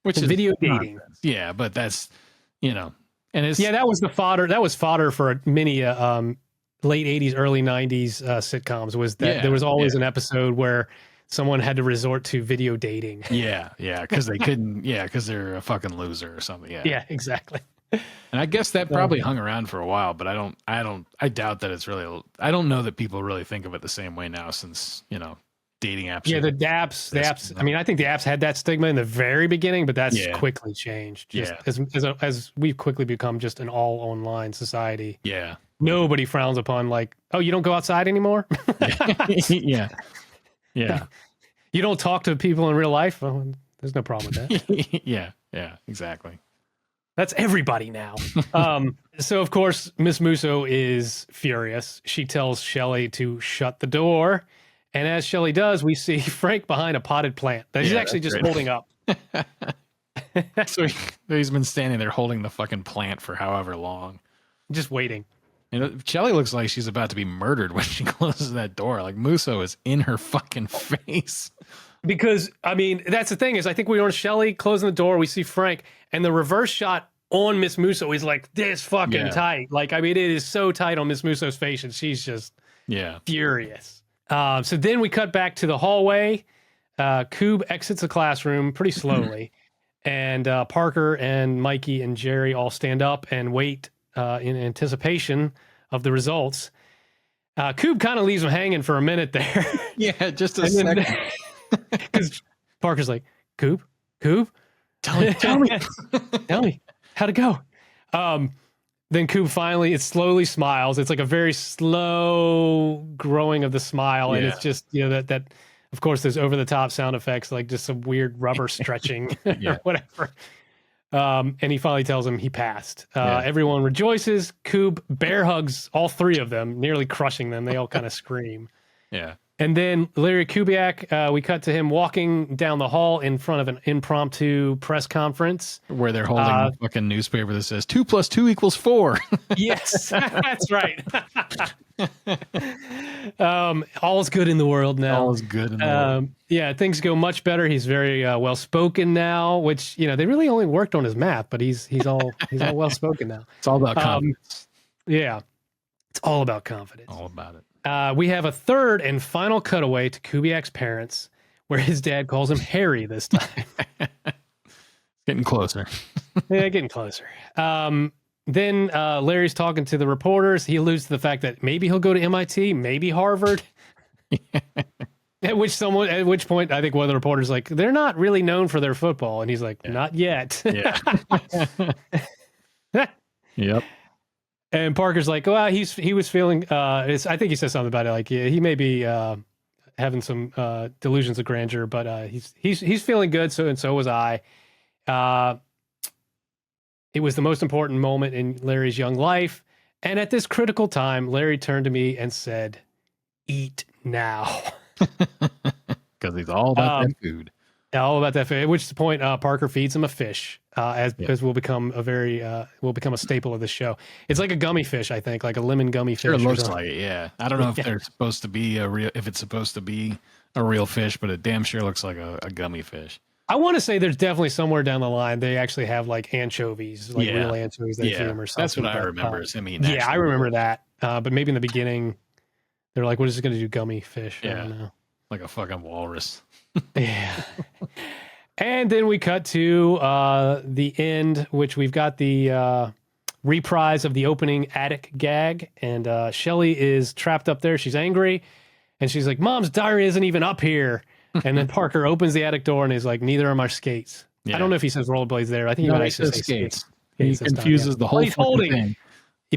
which is video dating. Yeah, but that's, and it's. Yeah, that was the fodder. That was fodder for many late 80s, early 90s sitcoms, was that there was always an episode where someone had to resort to video dating. Yeah, because they couldn't, because they're a fucking loser or something. Yeah, exactly. And I guess that probably hung around for a while, but I doubt that it's really, I don't know that people really think of it the same way now since, dating apps. Yeah, the apps. I mean, I think the apps had that stigma in the very beginning, but that's quickly changed. Just as we've quickly become just an all online society. Yeah. Nobody frowns upon like, oh, you don't go outside anymore? Yeah. You don't talk to people in real life? Well, there's no problem with that. Yeah, exactly. That's everybody now. So, of course, Miss Musso is furious. She tells Shelly to shut the door. And as Shelly does, we see Frank behind a potted plant that he's actually just holding up. So he's been standing there holding the fucking plant for however long. Just waiting. Shelly looks like she's about to be murdered when she closes that door. Like Musso is in her fucking face. Because, I mean, that's the thing is I think we were on Shelly closing the door. We see Frank and the reverse shot on Miss Musso is like this fucking tight. Like, I mean, it is so tight on Miss Musso's face and she's just furious. So then we cut back to the hallway. Kube exits the classroom pretty slowly. And Parker and Mikey and Jerry all stand up and wait in anticipation of the results. Kube kind of leaves him hanging for a minute there. Yeah, just a second. Because Parker's like, Kube? Tell me. Tell me how'd it go? Then Kube finally, it slowly smiles. It's like a very slow growing of the smile. And it's just, that of course, there's over the top sound effects, like just some weird rubber stretching or whatever. And he finally tells him he passed. Everyone rejoices. Kube bear hugs all three of them, nearly crushing them. They all kind of scream. Yeah. And then Larry Kubiac, we cut to him walking down the hall in front of an impromptu press conference. Where they're holding a fucking newspaper that says 2 + 2 = 4. Yes, that's right. All's good in the world now. All's good in the world. Yeah, things go much better. He's very well-spoken now, which, they really only worked on his math, but he's all well-spoken now. It's all about confidence. Yeah, it's all about confidence. All about it. We have a third and final cutaway to Kubiac's parents, where his dad calls him Harry this time. Getting closer. Yeah, getting closer. Then Larry's talking to the reporters. He alludes to the fact that maybe he'll go to MIT, maybe Harvard. At which point, I think one of the reporters like, they're not really known for their football, and he's like, not yet. Yeah. Yep. And Parker's like, well, he was feeling. I think he says something about it, like he may be having some delusions of grandeur, but he's feeling good. So was I. It was the most important moment in Larry's young life, and at this critical time, Larry turned to me and said, "Eat now," because he's all about that food. All about that food. At which point, Parker feeds him a fish, as will become a staple of the show. It's like a gummy fish, I think, like a lemon gummy fish. Sure, it looks like it. Yeah, I don't know if they're supposed to be if it's supposed to be a real fish, but it damn sure looks like a gummy fish. I want to say there's definitely somewhere down the line they actually have like anchovies, like real anchovies they feed them or something. That's what I remember. Yeah, I remember that. But maybe in the beginning, they're like, "What is it going to do, gummy fish?" Yeah, I don't know. Like a fucking walrus. Yeah. And then we cut to the end, which we've got the reprise of the opening attic gag, and Shelly is trapped up there. She's angry, and she's like, "Mom's diary isn't even up here." And then Parker opens the attic door and is like, "Neither are my skates." Yeah. I don't know if he says rollerblades there. I think he might actually say skates. He confuses the whole he's holding thing.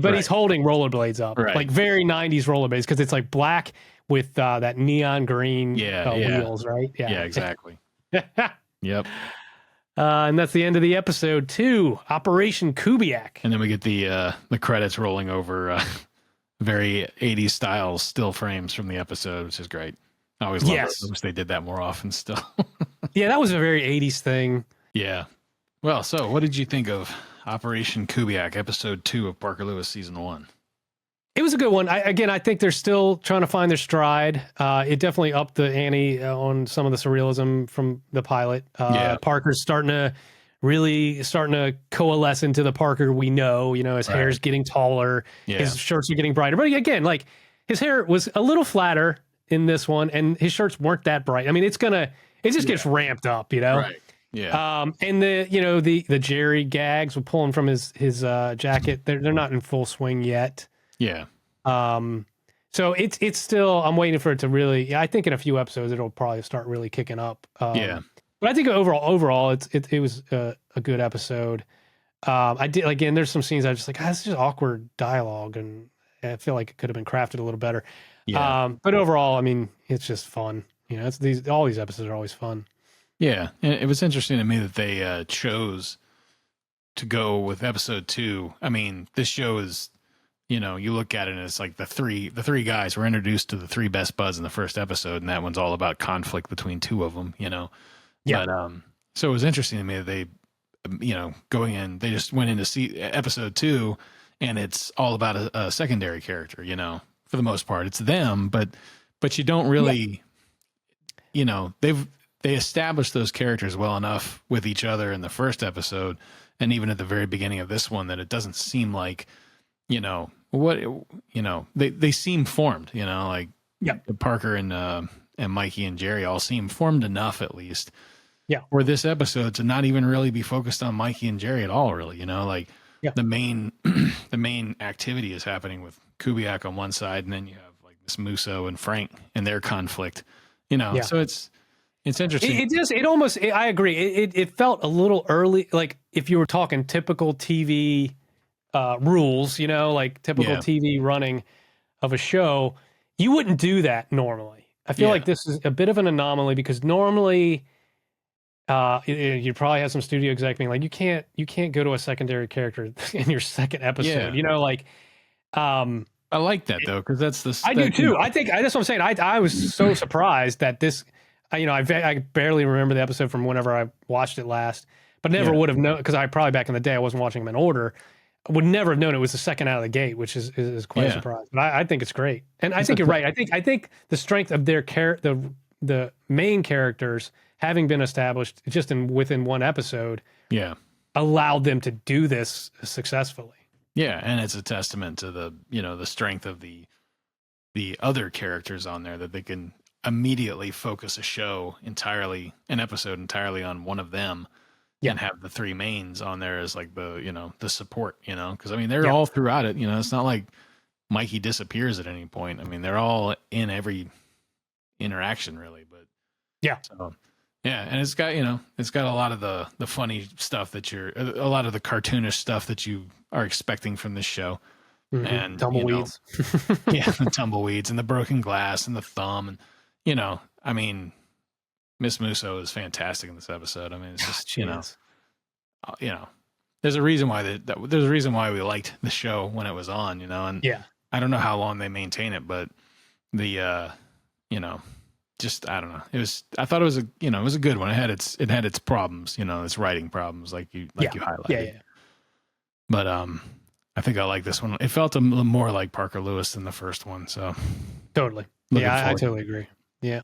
But he's holding rollerblades up, right. Like very 90s rollerblades, because it's like black with that neon green wheels, right? Yeah, exactly. Yep. And that's the end of the episode 2, Operation Kubiac. And then we get the credits rolling over very 80s style still frames from the episode, which is great. I always love it. I wish they did that more often still. Yeah, that was a very 80s thing. Yeah. Well, so what did you think of Operation Kubiac, episode 2 of Parker Lewis season 1? It was a good one. I think they're still trying to find their stride. It definitely upped the ante on some of the surrealism from the pilot. Parker's starting to coalesce into the Parker we know. His hair's getting taller. Yeah. His shirts are getting brighter. But again, like his hair was a little flatter in this one, and his shirts weren't that bright. I mean, it just gets ramped up, Right. Yeah. And the Jerry gags were pulling from his jacket. They're not in full swing yet. Yeah. So it's still, I'm waiting for it to really, I think in a few episodes it'll probably start really kicking up. But I think overall it was a good episode. There's some scenes I was just like, this is just awkward dialogue, and I feel like it could have been crafted a little better. Yeah. But overall, I mean, it's just fun. All these episodes are always fun. Yeah. And it was interesting to me that they chose to go with episode 2. I mean, this show is, you look at it and it's like the three guys were introduced to the 3 best buds in the first episode, and that one's all about conflict between 2 of them, Yeah. But, so it was interesting to me that they, going in, they just went in to see episode 2, and it's all about a secondary character, for the most part. It's them, but you don't really, they established those characters well enough with each other in the first episode, and even at the very beginning of this one, that it doesn't seem like, they seem formed, like Parker and Mikey and Jerry all seem formed enough, at least. Yeah. Or this episode to not even really be focused on Mikey and Jerry at all, really, the main activity is happening with Kubiac on one side, and then you have like Miss Musso and Frank and their conflict, so it's, It's interesting. I agree. It felt a little early. Like if you were talking typical TV rules, like typical TV running of a show, you wouldn't do that normally. I feel like this is a bit of an anomaly because normally you'd probably have some studio exec being like, you can't go to a secondary character in your second episode. I like that though, because that's I do too. I think that's what I'm saying. I was so surprised that this. I barely remember the episode from whenever I watched it last, but never would have known because I probably back in the day I wasn't watching them in order. I would never have known it was the second out of the gate, which is quite a surprise. But I think it's great, and I think you're right. I think the strength of their the main characters having been established just within one episode, allowed them to do this successfully. Yeah, and it's a testament to the strength of the other characters on there that they can immediately focus an episode entirely on one of them and have the three mains on there as like the support, because I mean they're all throughout it. It's not like Mikey disappears at any point. I mean they're all in every interaction really, but and it's got a lot of the funny stuff a lot of the cartoonish stuff that you are expecting from this show. And tumbleweeds. The tumbleweeds and the broken glass and the thumb and I mean, Miss Musso is fantastic in this episode. I mean, it's just there's a reason why there's a reason why we liked the show when it was on, and I don't know how long they maintain it, but the just I don't know. I thought it was a good one. It had its problems, its writing problems, like you highlighted. Yeah. But I think I like this one. It felt a little more like Parker Lewis than the first one, so totally. I totally agree. Yeah.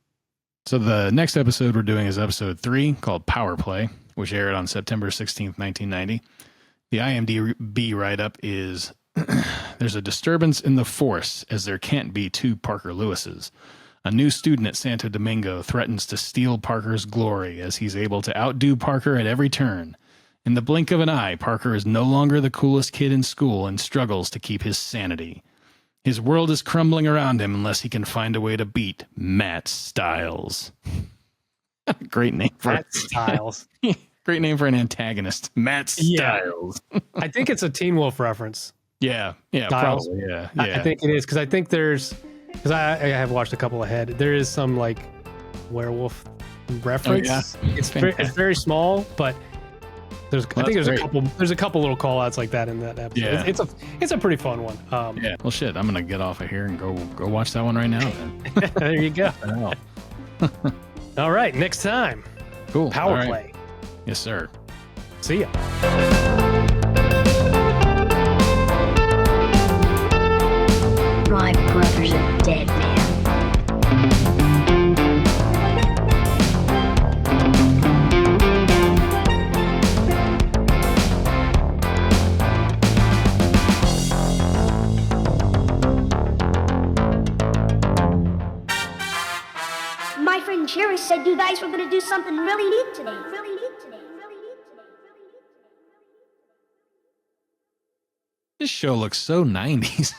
So the next episode we're doing is episode 3 called Power Play, which aired on September 16th, 1990. The IMDb write-up is, there's a disturbance in the force as there can't be two Parker Lewises. A new student at Santo Domingo threatens to steal Parker's glory as he's able to outdo Parker at every turn. In the blink of an eye, Parker is no longer the coolest kid in school and struggles to keep his sanity. His world is crumbling around him unless he can find a way to beat Matt Stiles. Great name for Matt Stiles. Great name for an antagonist, Matt Stiles. I think it's a Teen Wolf reference. Yeah, Stiles. probably. Yeah. I think it is because I think because I have watched a couple ahead. There is some like werewolf reference. Oh, yeah. It's very small, but. There's a couple little call outs like that in that episode. Yeah. It's a pretty fun one. Well, shit, I'm gonna get off of here and go watch that one right now. Then. There you go. All right, next time. Cool. Power Play. Yes, sir. See ya. My brother's a dead man. Jerry said you guys were going to do something really neat today. This show looks so 90s.